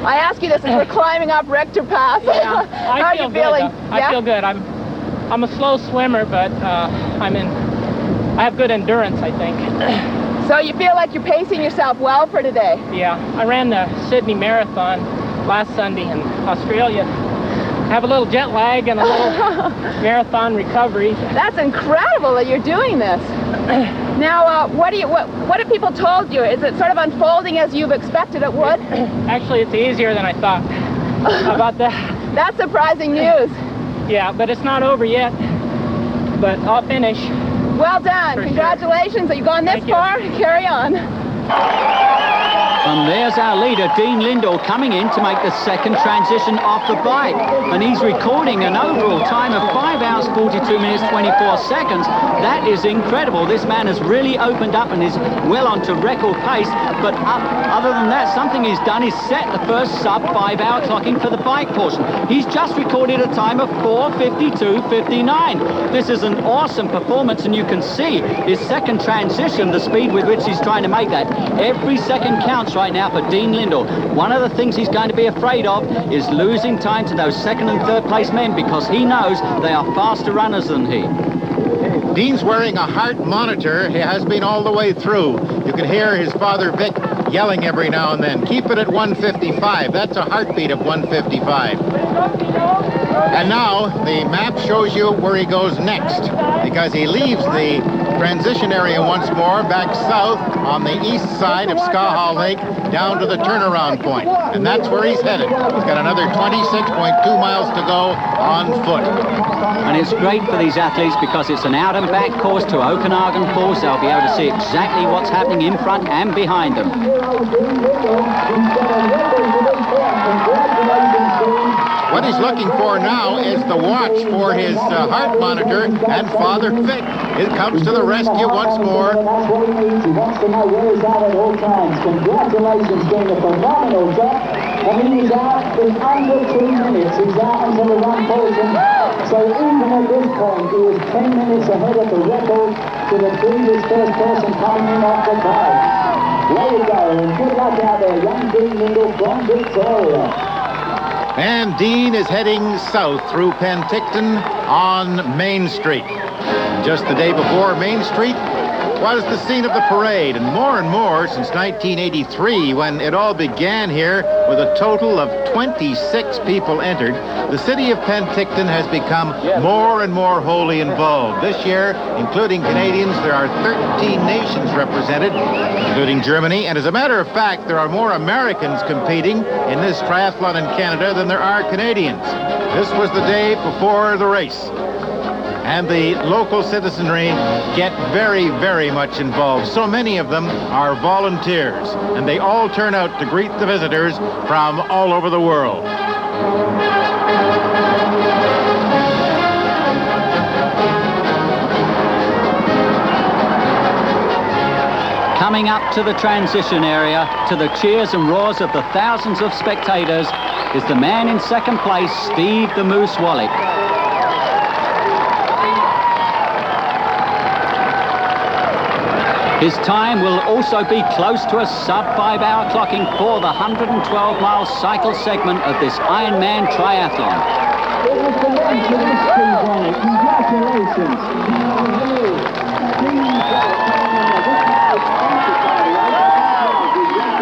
Speaker 12: I ask you this as we're climbing up Richter Pass.
Speaker 5: Yeah,
Speaker 12: How are you feeling?
Speaker 5: I feel good. I'm a slow swimmer, but I have good endurance, I think.
Speaker 12: So you feel like you're pacing yourself well for today?
Speaker 5: Yeah, I ran the Sydney Marathon last Sunday in Australia. I have a little jet lag and a little marathon recovery.
Speaker 12: That's incredible that you're doing this. Now, what have people told you? Is it sort of unfolding as you've expected it would?
Speaker 5: Actually, it's easier than I thought. How about that?
Speaker 12: That's surprising news.
Speaker 5: Yeah, but it's not over yet. But I'll finish.
Speaker 12: Well done. Congratulations. Sure. You've gone this far. Carry on.
Speaker 2: And there's our leader, Dean Lindal, coming in to make the second transition off the bike. And he's recording an overall time of 5 hours, 42 minutes, 24 seconds. That is incredible. This man has really opened up and is well onto record pace. But other than that, something he's done is set the first sub-5 hour clocking for the bike portion. He's just recorded a time of 4:52:59. This is an awesome performance, and you can see his second transition, the speed with which he's trying to make that. Every second counts right now for Dean Lindal. One of the things he's going to be afraid of is losing time to those second and third place men, because he knows they are faster runners than he.
Speaker 1: Dean's wearing a heart monitor. He has been all the way through. You can hear his father Vic yelling every now and then, keep it at 155. That's a heartbeat of 155. And now the map shows you where he goes next, because he leaves the transition area once more back south on the east side of Skahal Lake down to the turnaround point. And that's where he's headed. He's got another 26.2 miles to go on foot.
Speaker 2: And it's great for these athletes because it's an out and back course to Okanagan Falls. They'll be able to see exactly what's happening in front and behind them.
Speaker 1: What he's looking for now is the watch for his heart monitor, and Father Vic comes to the rescue once more.
Speaker 3: Congratulations, doing a phenomenal job. And he's out in under 2 minutes. He's out until the run portion. So even at this point, he is 10 minutes ahead of the record to the previous first person coming in off the card. There you go, and good luck out there, young Dean Lindal from Victoria.
Speaker 1: And Dean is heading south through Penticton on Main Street. Just the day before, Main Street was the scene of the parade, and more since 1983, when it all began here with a total of 26 people entered. The city of Penticton has become more and more wholly involved. This year, including Canadians, there are 13 nations represented, including Germany, and as a matter of fact, there are more Americans competing in this triathlon in Canada than there are Canadians. This was the day before the race. And the local citizenry get very, very much involved. So many of them are volunteers, and they all turn out to greet the visitors from all over the world.
Speaker 2: Coming up to the transition area, to the cheers and roars of the thousands of spectators, is the man in second place, Steve the Moose Wallick. His time will also be close to a sub-5-hour clocking for the 112-mile cycle segment of this Ironman triathlon.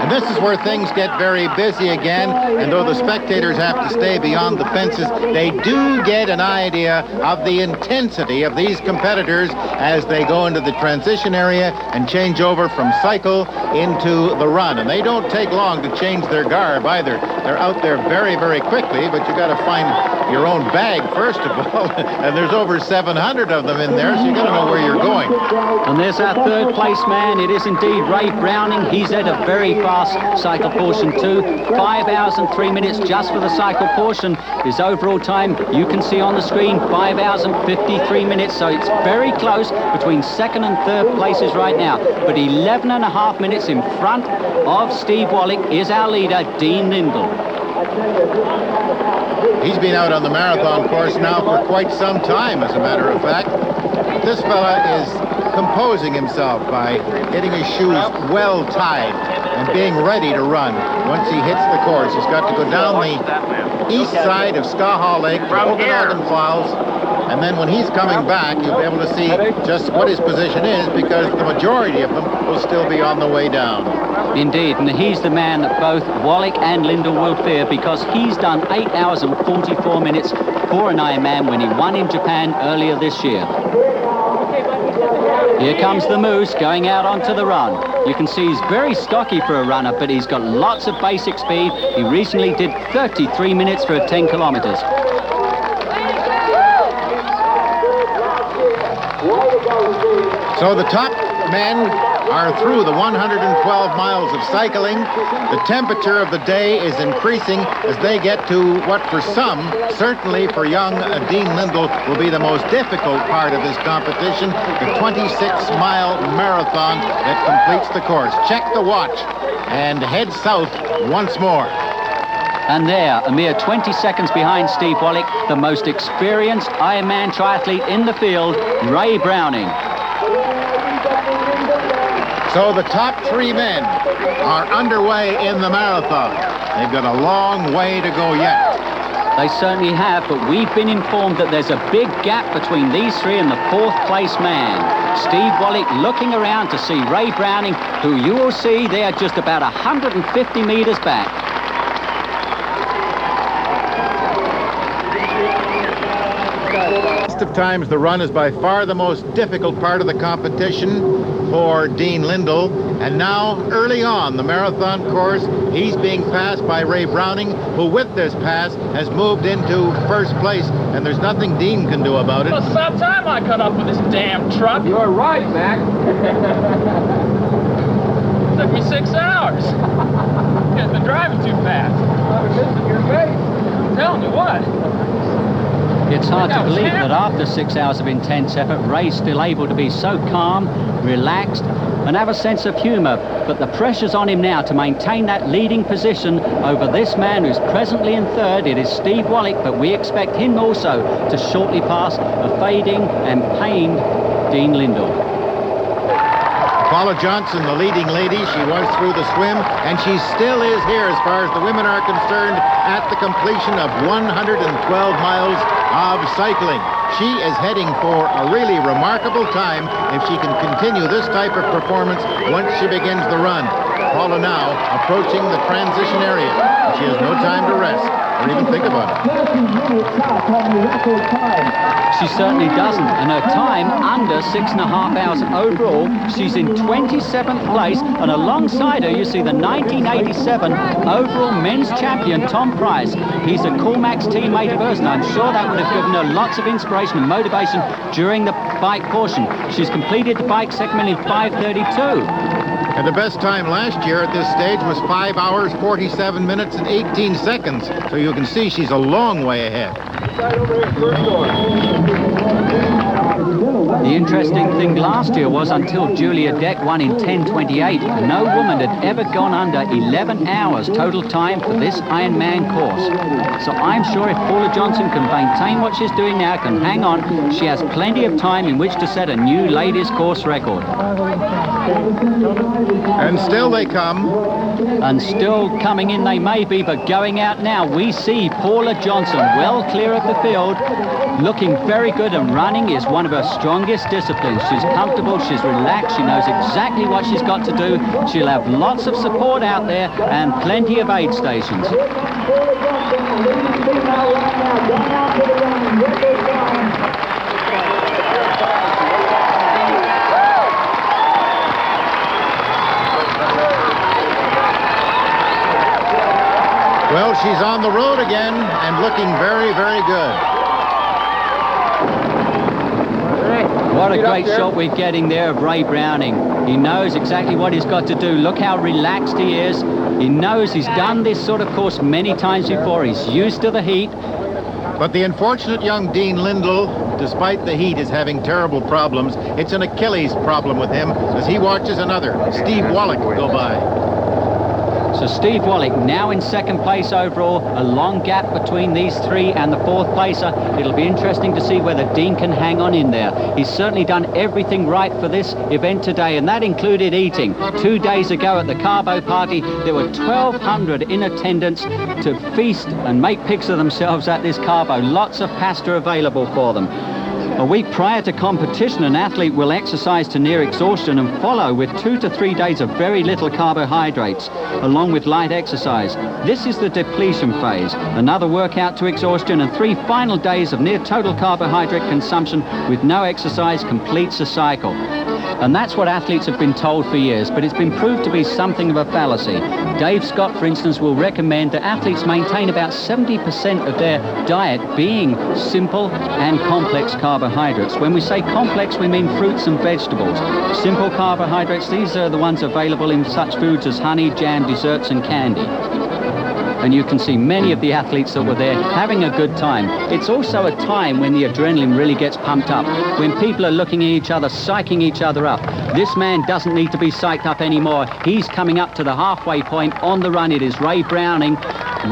Speaker 1: And this is where things get very busy again, and though the spectators have to stay beyond the fences, they do get an idea of the intensity of these competitors as they go into the transition area and change over from cycle into the run. And they don't take long to change their garb either. They're out there very, very quickly, but you got to find your own bag first of all, and there's over 700 of them in there, so you got to know where you're going.
Speaker 2: And there's our third place man. It is indeed Ray Browning. He's at a very fast cycle portion too. 5 hours and 3 minutes just for the cycle portion. His overall time, you can see on the screen, 5 hours and 53 minutes, so it's very close between second and third places right now. But 11 and a half minutes in front of Steve Wallick is our leader, Dean Lindal.
Speaker 1: He's been out on the marathon course now for quite some time, as a matter of fact. This fella is composing himself by getting his shoes well tied and being ready to run once he hits the course. He's got to go down the east side of Skaha Lake to Okanagan Falls, and then when he's coming back, you'll be able to see just what his position is, because the majority of them will still be on the way down.
Speaker 2: Indeed, and he's the man that both Wallick and Lindell will fear, because he's done 8 hours and 44 minutes for an Ironman when he won in Japan earlier this year. Here comes the Moose going out onto the run. You can see he's very stocky for a runner, but he's got lots of basic speed. He recently did 33 minutes for 10 kilometers.
Speaker 1: So the top men are through the 112 miles of cycling. The temperature of the day is increasing as they get to what for some, certainly for young Dean Lindal, will be the most difficult part of this competition, the 26-mile marathon that completes the course. Check the watch and head south once more.
Speaker 2: And there, a mere 20 seconds behind Steve Wallick, the most experienced Ironman triathlete in the field, Ray Browning.
Speaker 1: So the top three men are underway in the marathon. They've got a long way to go yet.
Speaker 2: They certainly have, but we've been informed that there's a big gap between these three and the fourth place man. Steve Wallick looking around to see Ray Browning, who you will see there just about 150 meters back.
Speaker 1: Of times, the run is by far the most difficult part of the competition for Dean Lindal, and now early on the marathon course he's being passed by Ray Browning, who with this pass has moved into first place, and there's nothing Dean can do about it.
Speaker 5: Well, it's about time I caught up with this damn truck.
Speaker 8: You're right, Mac.
Speaker 5: Took me 6 hours. You guys been driving too fast. I'm telling you what.
Speaker 2: It's hard to believe that after 6 hours of intense effort, Ray's still able to be so calm, relaxed, and have a sense of humor, but the pressure's on him now to maintain that leading position over this man who's presently in third. It is Steve Wallick, but we expect him also to shortly pass a fading and pained Dean Lindal.
Speaker 1: Paula Johnson, the leading lady, she was through the swim, and she still is here as far as the women are concerned at the completion of 112 miles of cycling. She is heading for a really remarkable time if she can continue this type of performance once she begins the run. Paula now approaching the transition area. She has no time to rest or even think about it.
Speaker 2: She certainly doesn't, and her time under 6.5 hours overall. She's in 27th place, and alongside her you see the 1987 overall men's champion Tom Price. He's a Coolmax teammate of hers, and I'm sure that would have given her lots of inspiration and motivation during the bike portion. She's completed the bike segment in 5:32.
Speaker 1: And the best time last year at this stage was 5 hours, 47 minutes, and 18 seconds. So you can see she's a long way ahead.
Speaker 2: The interesting thing last year was until Julia Deck won in 10:28, no woman had ever gone under 11 hours total time for this Ironman course. So I'm sure if Paula Johnson can maintain what she's doing now, can hang on, she has plenty of time in which to set a new ladies course record.
Speaker 1: And still they come.
Speaker 2: And still coming in they may be, but going out now, we see Paula Johnson well clear of the field, looking very good, and running is one of her strongest disciplines. She's comfortable, she's relaxed, she knows exactly what she's got to do. She'll have lots of support out there and plenty of aid stations.
Speaker 1: Well, she's on the road again and looking very, very good.
Speaker 2: What a great shot we're getting there of Ray Browning. He knows exactly what he's got to do. Look how relaxed he is. He knows he's done this sort of course many times before. He's used to the heat.
Speaker 1: But the unfortunate young Dean Lindal, despite the heat, is having terrible problems. It's an Achilles problem with him as he watches another, Steve Wallick, go by.
Speaker 2: So Steve Wallick now in second place overall, a long gap between these three and the fourth placer. It'll be interesting to see whether Dean can hang on in there. He's certainly done everything right for this event today, and that included eating. 2 days ago at the Carbo Party, there were 1,200 in attendance to feast and make pics of themselves at this Carbo. Lots of pasta available for them. A week prior to competition, an athlete will exercise to near exhaustion and follow with 2 to 3 days of very little carbohydrates, along with light exercise. This is the depletion phase. Another workout to exhaustion and 3 final days of near total carbohydrate consumption with no exercise completes the cycle. And that's what athletes have been told for years, but it's been proved to be something of a fallacy. Dave Scott, for instance, will recommend that athletes maintain about 70% of their diet being simple and complex carbohydrates. When we say complex, we mean fruits and vegetables. Simple carbohydrates, these are the ones available in such foods as honey, jam, desserts, and candy. And you can see many of the athletes that were there having a good time. It's also a time when the adrenaline really gets pumped up, when people are looking at each other, psyching each other up. This man doesn't need to be psyched up anymore. He's coming up to the halfway point on the run. It is Ray Browning,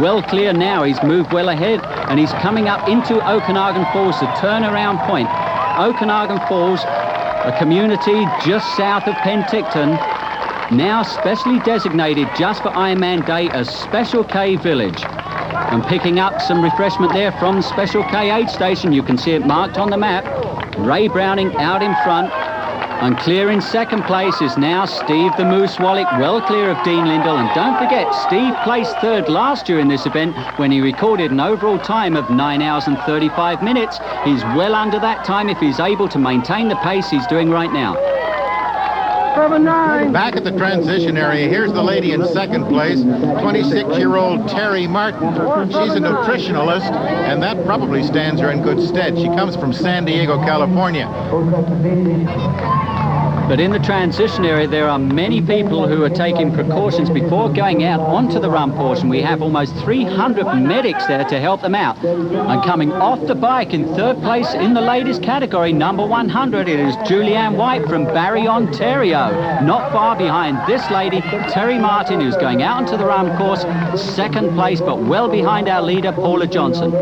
Speaker 2: well clear now. He's moved well ahead, and he's coming up into Okanagan Falls, the turnaround point. Okanagan Falls, a community just south of Penticton, now specially designated just for Ironman Day as Special K Village. And picking up some refreshment there from Special K aid station. You can see it marked on the map. Ray Browning out in front. And clear in second place is now Steve the Moose Wallick, well clear of Dean Lindal. And don't forget, Steve placed third last year in this event when he recorded an overall time of 9 hours and 35 minutes. He's well under that time if he's able to maintain the pace he's doing right now.
Speaker 1: Back at the transition area, here's the lady in second place, 26-year-old Terry Martin. She's a nutritionalist, and that probably stands her in good stead. She comes from San Diego, California.
Speaker 2: But in the transition area, there are many people who are taking precautions before going out onto the run portion. We have almost 300 medics there to help them out. And coming off the bike in third place in the ladies category, number 100, it is Julianne White from Barrie, Ontario. Not far behind this lady, Terry Martin, who's going out onto the run course, second place, but well behind our leader, Paula Johnson.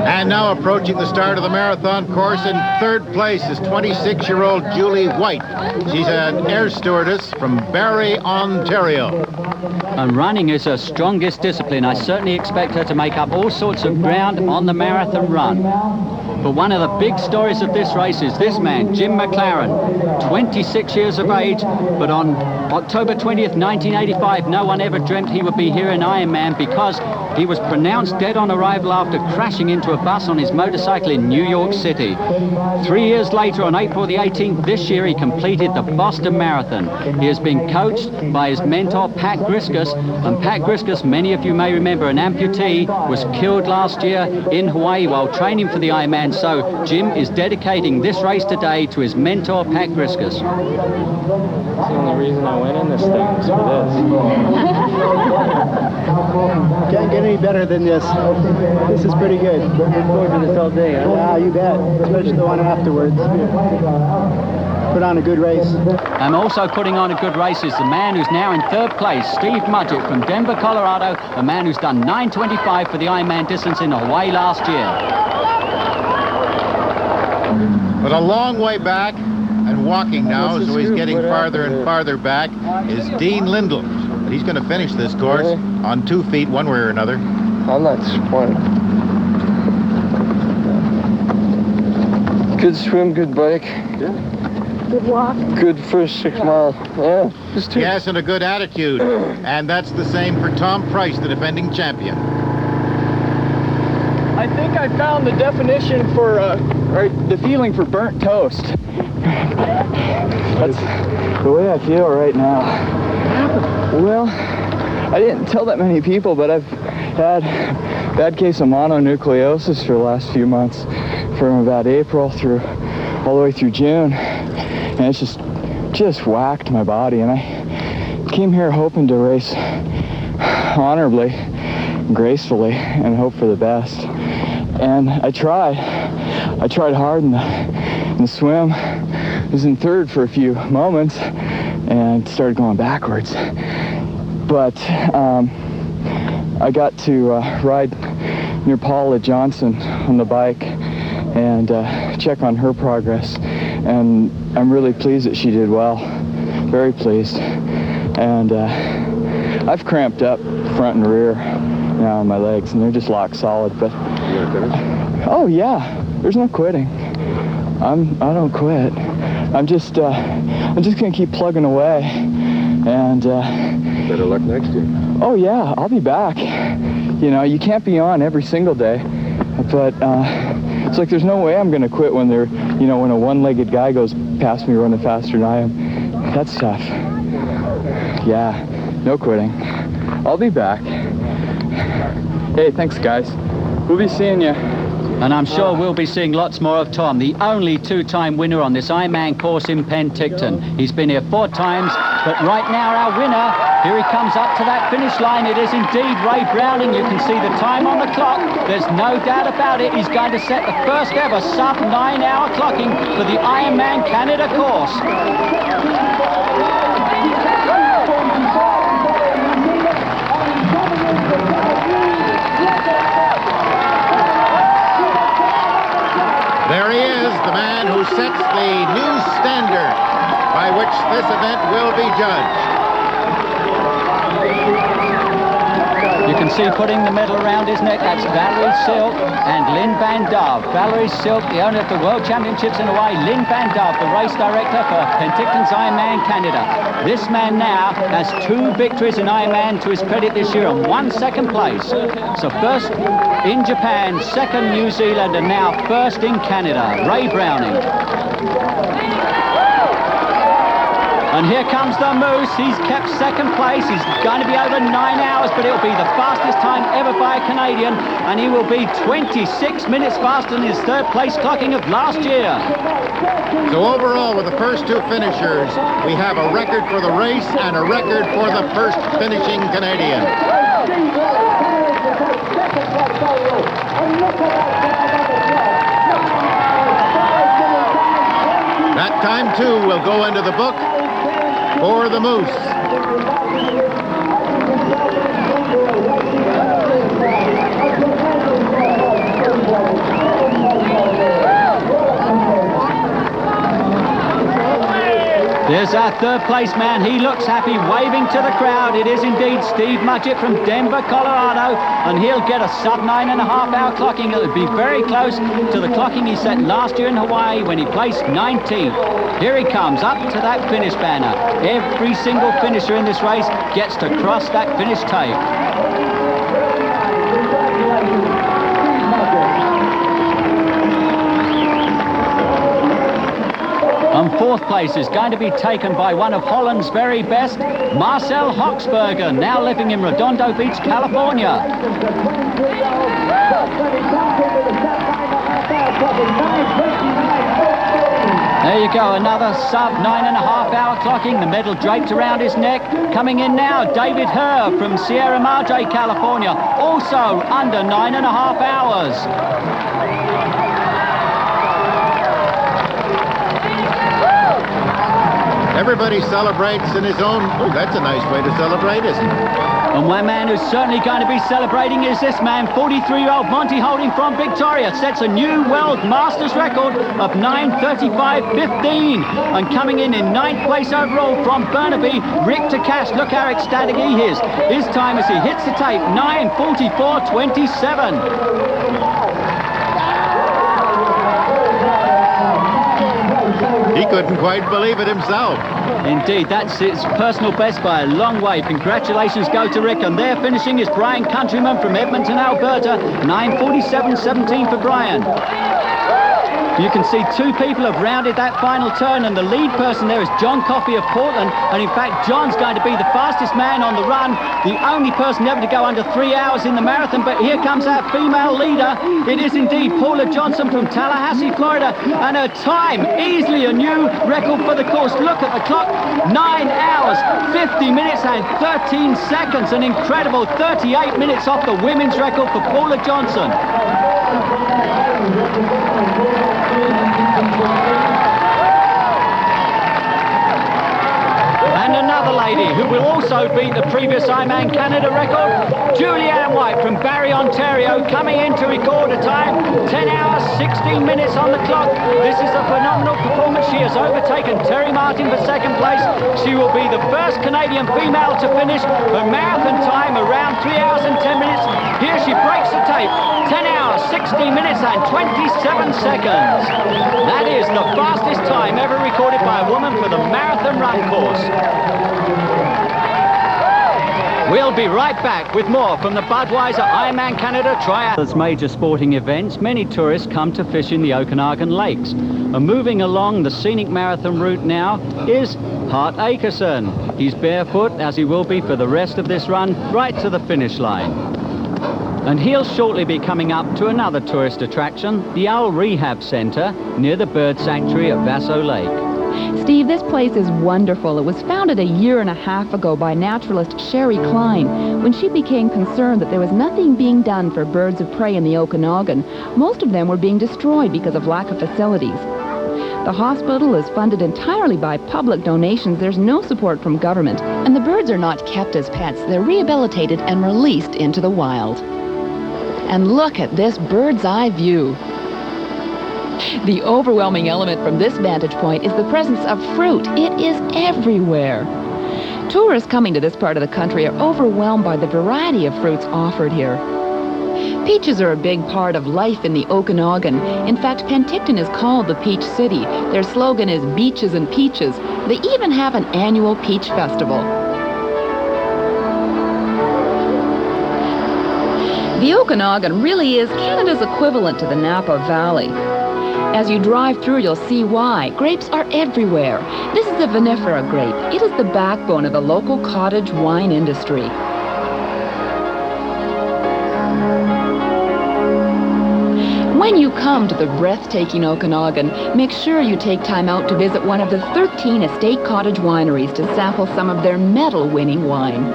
Speaker 1: And now approaching the start of the marathon course, in third place is 26-year-old Julie White. She's an air stewardess from Barrie, Ontario.
Speaker 2: And running is her strongest discipline. I certainly expect her to make up all sorts of ground on the marathon run. But one of the big stories of this race is this man, Jim Mclaren, 26 years of age, but on October 20th, 1985, no one ever dreamt he would be here in Ironman because he was pronounced dead on arrival after crashing into a bus on his motorcycle in New York City. 3 years later, on April the 18th this year, he completed the Boston Marathon. He has been coached by his mentor, Pat Griskus, and Pat Griskus, many of you may remember, an amputee, was killed last year in Hawaii while training for the Ironman. So Jim is dedicating this race today to his mentor, Pat Griskus.
Speaker 10: That's the only reason I went in this thing was for this.
Speaker 7: Can't get any better than this. This is pretty good. Looking forward to this all day. Huh? Yeah, you bet. Especially the one afterwards. Put on a good race.
Speaker 2: I'm also putting on a good race is the man who's now in third place, Steve Mudgett from Denver, Colorado, a man who's done 9:25 for the Ironman distance in Hawaii last year.
Speaker 1: But a long way back, and walking now, so he's getting farther and farther back, is Dean Lindal. But he's going to finish this course on 2 feet, one way or another.
Speaker 10: I'm not disappointed. Good swim, good bike.
Speaker 1: Yeah.
Speaker 12: Good walk.
Speaker 10: Good first 6 miles. Yeah, just two.
Speaker 1: Yes, and a good attitude. And that's the same for Tom Price, the defending champion.
Speaker 14: I think I found the definition for, or the feeling for burnt toast. That's the way I feel right now. Well, I didn't tell that many people, but I've had a bad case of mononucleosis for the last few months, from about April through all the way through June, and it's just whacked my body. And I came here hoping to race honorably, gracefully, and hope for the best. And I tried hard in the swim. I was in third for a few moments and started going backwards. But I got to ride near Paula Johnson on the bike and check on her progress. And I'm really pleased that she did well. Very pleased. And I've cramped up front and rear now on my legs, and they're just locked solid. But oh yeah, there's no quitting. I don't quit. I'm just gonna keep plugging away, and
Speaker 6: better luck next year.
Speaker 14: Oh yeah, I'll be back. You know, you can't be on every single day, but it's like there's no way I'm gonna quit when when a one-legged guy goes past me running faster than I am. That's tough. Yeah, no quitting. I'll be back. Hey, thanks guys. We'll be seeing you.
Speaker 2: And I'm sure we'll be seeing lots more of Tom, the only two-time winner on this Ironman course in Penticton. He's been here 4 times, but right now our winner, here he comes up to that finish line. It is indeed Ray Browning. You can see the time on the clock. There's no doubt about it. He's going to set the first ever sub-9-hour clocking for the Ironman Canada course.
Speaker 1: There he is, the man who sets the new standard by which this event will be judged.
Speaker 2: You can see putting the medal around his neck, that's Valerie Silk and Lynn Van Dove. Valerie Silk, the owner of the World Championships in Hawaii. Lynn Van Dove, the race director for Penticton's Ironman Canada. This man now has 2 victories in Ironman to his credit this year and 1 second place. So first in Japan, second New Zealand, and now first in Canada. Ray Browning. And here comes the Moose. He's kept second place. He's going to be over 9 hours, but it'll be the fastest time ever by a Canadian, and he will be 26 minutes faster than his third place clocking of last year.
Speaker 1: So overall, with the first two finishers, we have a record for the race and a record for the first finishing Canadian. That time, too, will go into the book for the Moose.
Speaker 2: There's our third place man. He looks happy, waving to the crowd. It is indeed Steve Mudgett from Denver, Colorado, and he'll get a sub 9.5 hour clocking. It would be very close to the clocking he set last year in Hawaii when he placed 19th. Here he comes up to that finish banner. Every single finisher in this race gets to cross that finish tape. And fourth place is going to be taken by one of Holland's very best, Marcel Hoxberger, now living in Redondo Beach, California. There you go, another sub 9.5 hour clocking, the medal draped around his neck. Coming in now, David Herr from Sierra Madre, California, also under 9.5 hours.
Speaker 1: Everybody celebrates in his own... Oh, that's a nice way to celebrate, isn't it?
Speaker 2: And one man who's certainly going to be celebrating is this man, 43-year-old Monty Holding from Victoria, sets a new world masters record of 9:35.15. And coming in 9th place overall from Burnaby, Rick Takash. Look how ecstatic he is. His time as he hits the tape, 9:44.27.
Speaker 1: He couldn't quite believe it himself.
Speaker 2: Indeed, that's his personal best by a long way. Congratulations go to Rick, and there finishing is Brian Countryman from Edmonton, Alberta, 9:47.17 for Brian. You can see two people have rounded that final turn, and the lead person there is John Coffey of Portland, and in fact John's going to be the fastest man on the run, the only person ever to go under 3 hours in the marathon. But here comes our female leader. It is indeed Paula Johnson from Tallahassee, Florida, and her time easily a new record for the course. Look at the clock, 9 hours 50 minutes and 13 seconds, an incredible 38 minutes off the women's record for Paula Johnson. And another lady who will also beat the previous Ironman Canada record, Julianne White from Barrie, Ontario, coming in to record a time, 10 hours, 16 minutes on the clock. This is a phenomenal performance. She has overtaken Terry Martin for second place. She will be the first Canadian female to finish her marathon time around 3 hours and 10 minutes. Here she breaks the tape, 10 hours, 16 minutes and 27 seconds. That is the fastest time ever recorded by a woman for the marathon run course. We'll be right back with more from the Budweiser Ironman Canada Triathlon. As major sporting events, many tourists come to fish in the Okanagan Lakes. And moving along the scenic marathon route now is Hart Akerson. He's barefoot, as he will be for the rest of this run, right to the finish line. And he'll shortly be coming up to another tourist attraction, the Owl Rehab Center, near the bird sanctuary at Vaso Lake.
Speaker 4: Steve, this place is wonderful. It was founded a year and a half ago by naturalist Sherry Klein. When she became concerned that there was nothing being done for birds of prey in the Okanagan, most of them were being destroyed because of lack of facilities. The hospital is funded entirely by public donations. There's no support from government, and the birds are not kept as pets. They're rehabilitated and released into the wild. And look at this bird's eye view. The overwhelming element from this vantage point is the presence of fruit. It is everywhere. Tourists coming to this part of the country are overwhelmed by the variety of fruits offered here. Peaches are a big part of life in the Okanagan. In fact, Penticton is called the Peach City. Their slogan is Beaches and Peaches. They even have an annual peach festival. The Okanagan really is Canada's equivalent to the Napa Valley. As you drive through, you'll see why. Grapes are everywhere. This is the vinifera grape. It is the backbone of the local cottage wine industry. When you come to the breathtaking Okanagan, make sure you take time out to visit one of the 13 estate cottage wineries to sample some of their medal-winning wine.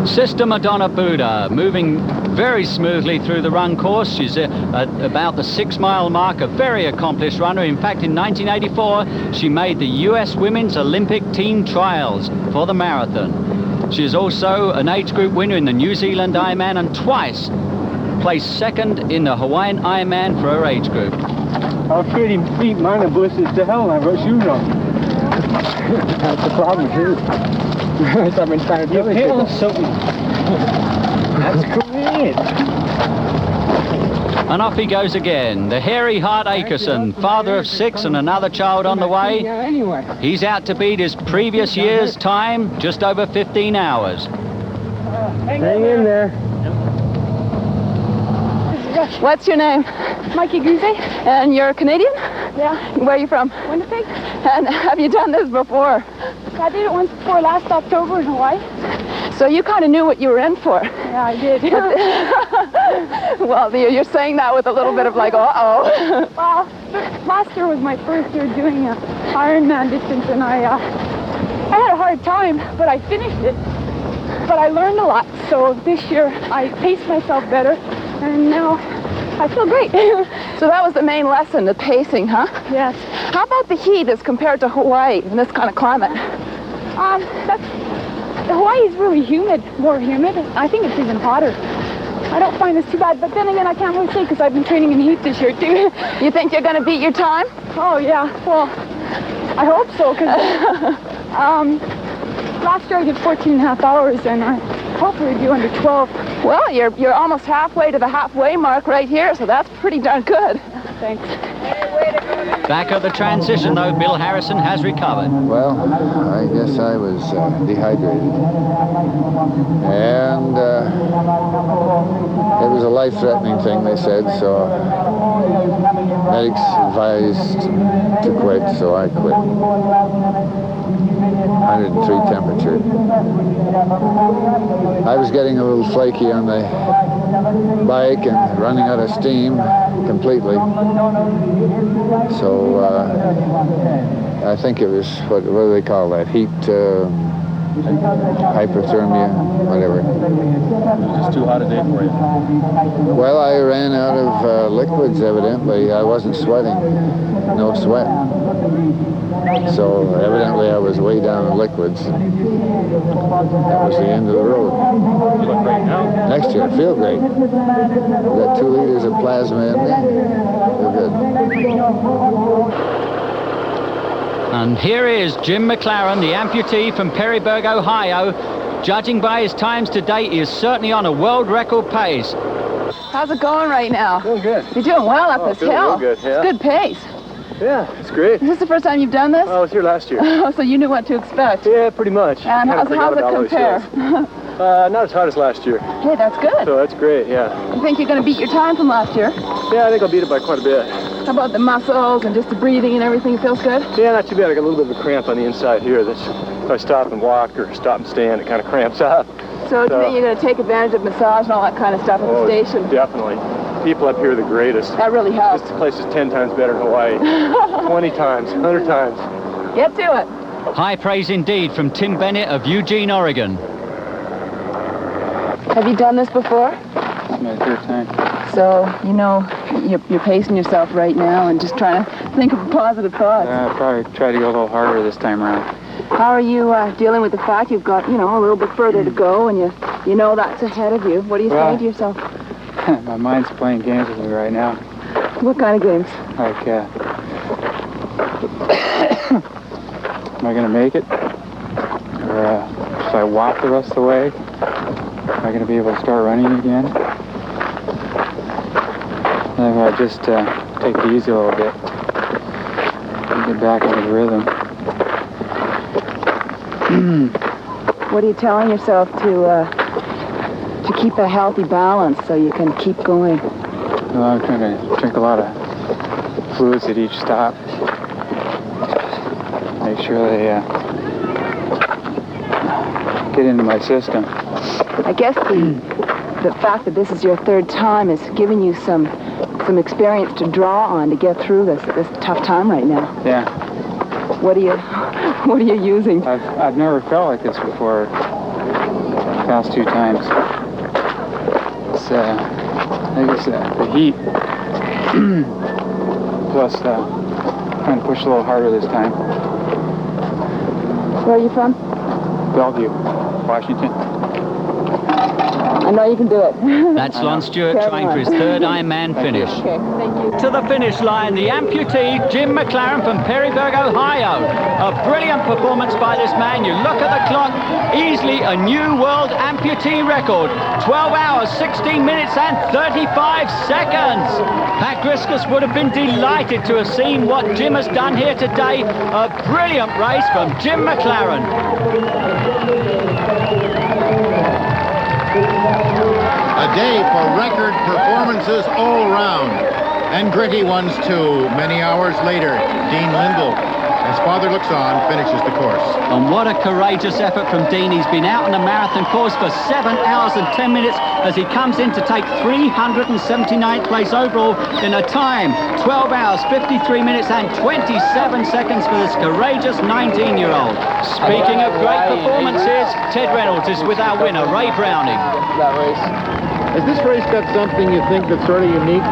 Speaker 2: Sister Madonna Buddha, moving very smoothly through the run course. She's at about the 6-mile mark, a very accomplished runner. In fact, in 1984, she made the U.S. Women's Olympic Team Trials for the marathon. She is also an age group winner in the New Zealand Ironman and twice placed second in the Hawaiian Ironman for her age group.
Speaker 15: I'll feed him feet, mine are blisters to hell, and I've got shoes on. That's the problem here. I've been trying to do it. Something. That's great.
Speaker 2: And off he goes again. The hairy Hart Akerson, father of 6 and another child on the way. He's out to beat his previous year's time, just over 15 hours.
Speaker 15: Hang in there.
Speaker 12: What's your name?
Speaker 16: Mikey Guze.
Speaker 12: And you're Canadian?
Speaker 16: Yeah.
Speaker 12: Where are you from?
Speaker 16: Winnipeg.
Speaker 12: And have you done this before?
Speaker 16: I did it once before last October in Hawaii.
Speaker 12: So you kind of knew what you were in for.
Speaker 16: Yeah, I did.
Speaker 12: Well, you're saying that with a little bit of like, uh-oh.
Speaker 16: Well, last year was my first year doing an Ironman distance, and I had a hard time, but I finished it. But I learned a lot, so this year I paced myself better, and now I feel great.
Speaker 12: So that was the main lesson, the pacing, huh?
Speaker 16: Yes.
Speaker 12: How about the heat as compared to Hawaii in this kind of climate?
Speaker 16: Hawaii is really humid, more humid. I think it's even hotter. I don't find this too bad, but then again, I can't really say because I've been training in heat this year too.
Speaker 12: You think you're going to beat your time?
Speaker 16: Oh yeah, well, I hope so, because last year I did 14 and a half hours, and I hopefully do under 12.
Speaker 12: Well, you're almost halfway to the halfway mark right here, so that's pretty darn good.
Speaker 16: Thanks.
Speaker 2: Back at the transition, though, Bill Harrison has recovered.
Speaker 6: Well, I guess I was dehydrated. And it was a life-threatening thing, they said, so medics advised to quit, so I quit. 103 temperature. I was getting a little flaky on the bike and running out of steam completely. So I think it was, what do they call that? Heat, hyperthermia, whatever.
Speaker 11: It was just too hot a day for you.
Speaker 6: Well, I ran out of liquids, evidently. I wasn't sweating. No sweat. So evidently I was way down in liquids. That was the end of the road.
Speaker 11: You look great now.
Speaker 6: Next year, I feel great. I've got 2 liters of plasma in me. Feel good.
Speaker 2: And here is Jim Mclaren, the amputee from Perryburg, Ohio. Judging by his times to date, he is certainly on a world record pace.
Speaker 12: How's it going right now?
Speaker 15: Doing good.
Speaker 12: You're doing well up this hill.
Speaker 15: Real good, yeah.
Speaker 12: It's good pace.
Speaker 15: Yeah, it's great.
Speaker 12: Is this the first time you've done this?
Speaker 15: I was here last year.
Speaker 12: Oh, so you knew what to expect.
Speaker 15: Yeah, pretty much.
Speaker 12: And how's it compare?
Speaker 15: Not as hot as last year.
Speaker 12: Hey, that's good.
Speaker 15: So that's great, yeah.
Speaker 12: You think you're going to beat your time from last year?
Speaker 15: Yeah, I think I'll beat it by quite a bit.
Speaker 12: How about the muscles and just the breathing and everything? Feels good?
Speaker 15: Yeah, not too bad. I got a little bit of a cramp on the inside here. That's, if I stop and walk or stop and stand, it kind of cramps up.
Speaker 12: So do you think you're going to take advantage of massage and all that kind of stuff at the station?
Speaker 15: Definitely. People up here are the greatest.
Speaker 12: That really helps.
Speaker 15: This place is 10 times better than Hawaii. 20 times, 100 times.
Speaker 12: Get to it.
Speaker 2: High praise indeed from Tim Bennett of Eugene, Oregon.
Speaker 12: Have you done this before?
Speaker 14: It's my 3rd time.
Speaker 12: So, you know, you're pacing yourself right now and just trying to think of positive thoughts.
Speaker 14: I'll probably try to go a little harder this time around.
Speaker 12: How are you dealing with the fact you've got, you know, a little bit further to go and you know that's ahead of you? What do you say to yourself?
Speaker 14: My mind's playing games with me right now.
Speaker 12: What kind of games?
Speaker 14: Like, am I going to make it? Or if I walk the rest of the way, am I going to be able to start running again? And if I just take it easy a little bit and get back into the rhythm.
Speaker 12: What are you telling yourself to keep a healthy balance so you can keep going?
Speaker 15: Well, I'm trying to drink a lot of fluids at each stop. Make sure they get into my system.
Speaker 4: I guess the fact that this is your third time is giving you some experience to draw on to get through this tough time right now.
Speaker 15: Yeah.
Speaker 4: What are you using?
Speaker 15: I've never felt like this before. The past 2 times. It's I think it's the heat. Plus trying to push a little harder this time.
Speaker 4: Where are you from?
Speaker 15: Bellevue, Washington.
Speaker 4: I know you can do it.
Speaker 2: That's Lon Stewart trying for his third Ironman finish.
Speaker 4: Okay, thank you.
Speaker 2: To the finish line, the amputee Jim Mclaren from Perryburg, Ohio. A brilliant performance by this man. You look at the clock, easily a new world amputee record. 12 hours, 16 minutes and 35 seconds. Pat Griskus would have been delighted to have seen what Jim has done here today. A brilliant race from Jim Mclaren.
Speaker 1: A day for record performances all round, and gritty ones too. Many hours later, Dean Lindal, as father looks on, finishes the course.
Speaker 2: And what a courageous effort from Dean. He's been out on the marathon course for 7 hours and 10 minutes as he comes in to take 379th place overall in a time 12 hours, 53 minutes and 27 seconds for this courageous 19-year-old. Speaking of great performances, Ted Reynolds is with our winner, Ray Browning.
Speaker 14: That race.
Speaker 1: Has this race got something you think that's sort of unique?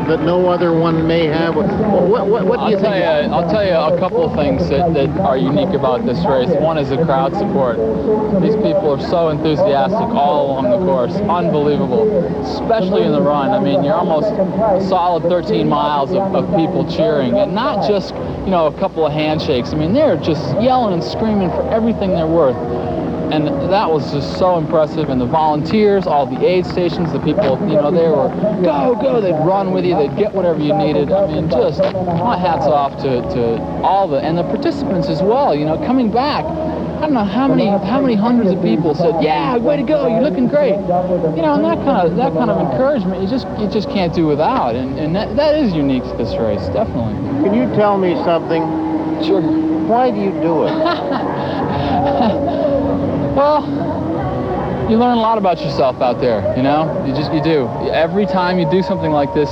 Speaker 1: That no other one may have? What do you think?
Speaker 14: I'll tell you a couple of things that are unique about this race. One is the crowd support. These people are so enthusiastic all along the course. Unbelievable, especially in the run. I mean, you're almost a solid 13 miles of people cheering, and not just, you know, a couple of handshakes. I mean, they're just yelling and screaming for everything they're worth. And that was just so impressive. And the volunteers, all the aid stations, the people, you know, they were go. They'd run with you. They'd get whatever you needed. I mean, just my hats off to all and the participants as well. You know, coming back. I don't know how many hundreds of people said, "Yeah, way to go! You're looking great." You know, and that kind of encouragement you just can't do without. And that is unique to this race, definitely.
Speaker 1: Can you tell me something?
Speaker 14: Sure.
Speaker 1: Why do you do it?
Speaker 14: Well, you learn a lot about yourself out there, you know? You do. Every time you do something like this,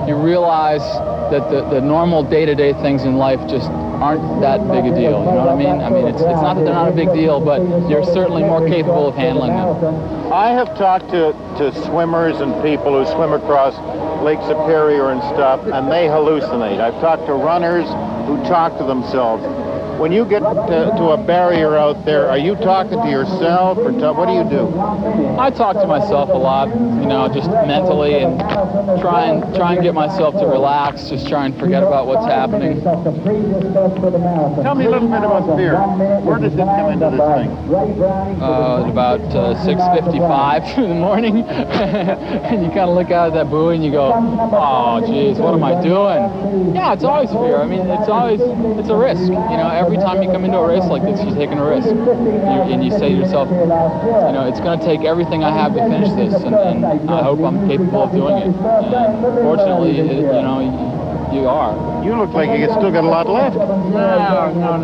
Speaker 14: you realize that the normal day-to-day things in life just aren't that big a deal, you know what I mean? I mean, it's not that they're not a big deal, but you're certainly more capable of handling them.
Speaker 1: I have talked to swimmers and people who swim across Lake Superior and stuff, and they hallucinate. I've talked to runners who talk to themselves. When you get to a barrier out there, are you talking to yourself, or what do you do?
Speaker 14: I talk to myself a lot, you know, just mentally, and try and get myself to relax, just try and forget about what's happening.
Speaker 1: Tell me a little bit about fear. Where does it come into this thing?
Speaker 14: About 6:55 in the morning, and you kind of look out at that buoy and you go, "Oh, geez, what am I doing?" Yeah, it's always fear. I mean, it's a risk, you know. Every time you come into a race like this, you're taking a risk. And you say to yourself, you know, it's going to take everything I have to finish this, and I hope I'm capable of doing it. And fortunately, you know, you are.
Speaker 1: You look like you still got a lot left.
Speaker 14: No.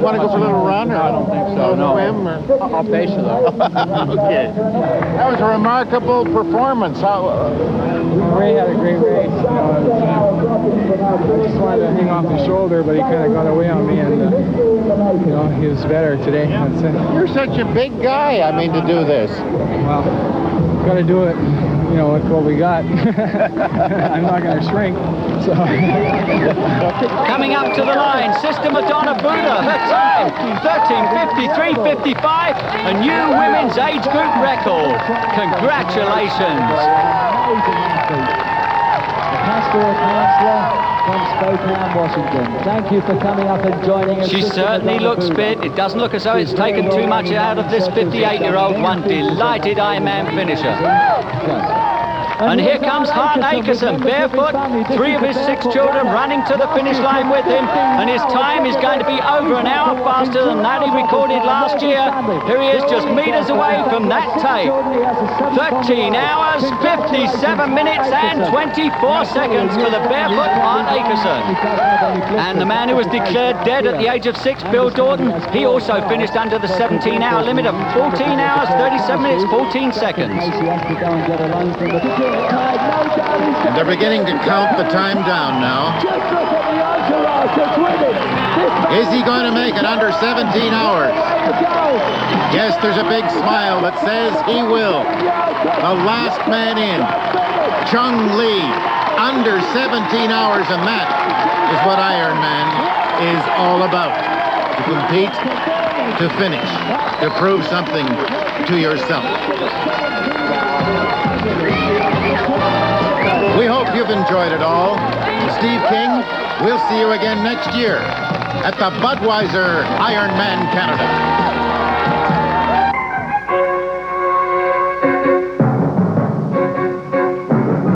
Speaker 1: Want to go for a little run? Or
Speaker 14: I don't think so. No.
Speaker 1: Swim? Or?
Speaker 14: I'll pace you, though.
Speaker 1: Okay. That was a remarkable performance.
Speaker 15: Ray had a great race. You know, I just wanted to hang off his shoulder, but he kind of got away on me, and you know, he was better today. That's it.
Speaker 1: You're such a big guy. I mean, to do this.
Speaker 15: Well, got to do it. You know, with what we got. I'm not going to shrink. So.
Speaker 2: Coming up to the line, Sister Madonna Buder, her time 13:53.55, a new women's age group record. Congratulations.
Speaker 3: Pastoral Councillor from Spokane, Washington. Thank you for coming up and joining us.
Speaker 2: She certainly looks fit. It doesn't look as though it's taken too much out of this 58-year-old, one delighted Ironman finisher. And here comes Hart Akerson, barefoot, 3 of his 6 children running to the finish line with him, and his time is going to be over an hour faster than that he recorded last year. Here he is, just meters away from that tape. 13 hours, 57 minutes and 24 seconds for the barefoot Hart Akerson. And the man who was declared dead at the age of 6, Bill Dortmund, he also finished under the 17-hour limit of 14 hours, 37 minutes, 14 seconds.
Speaker 1: And they're beginning to count the time down now. Is he going to make it under 17 hours? Yes, there's a big smile that says he will. The last man in, Chung Lee, under 17 hours, and that is what Ironman is all about. To compete, to finish, to prove something to yourself. We hope you've enjoyed it all. Steve King, we'll see you again next year at the Budweiser Ironman Canada.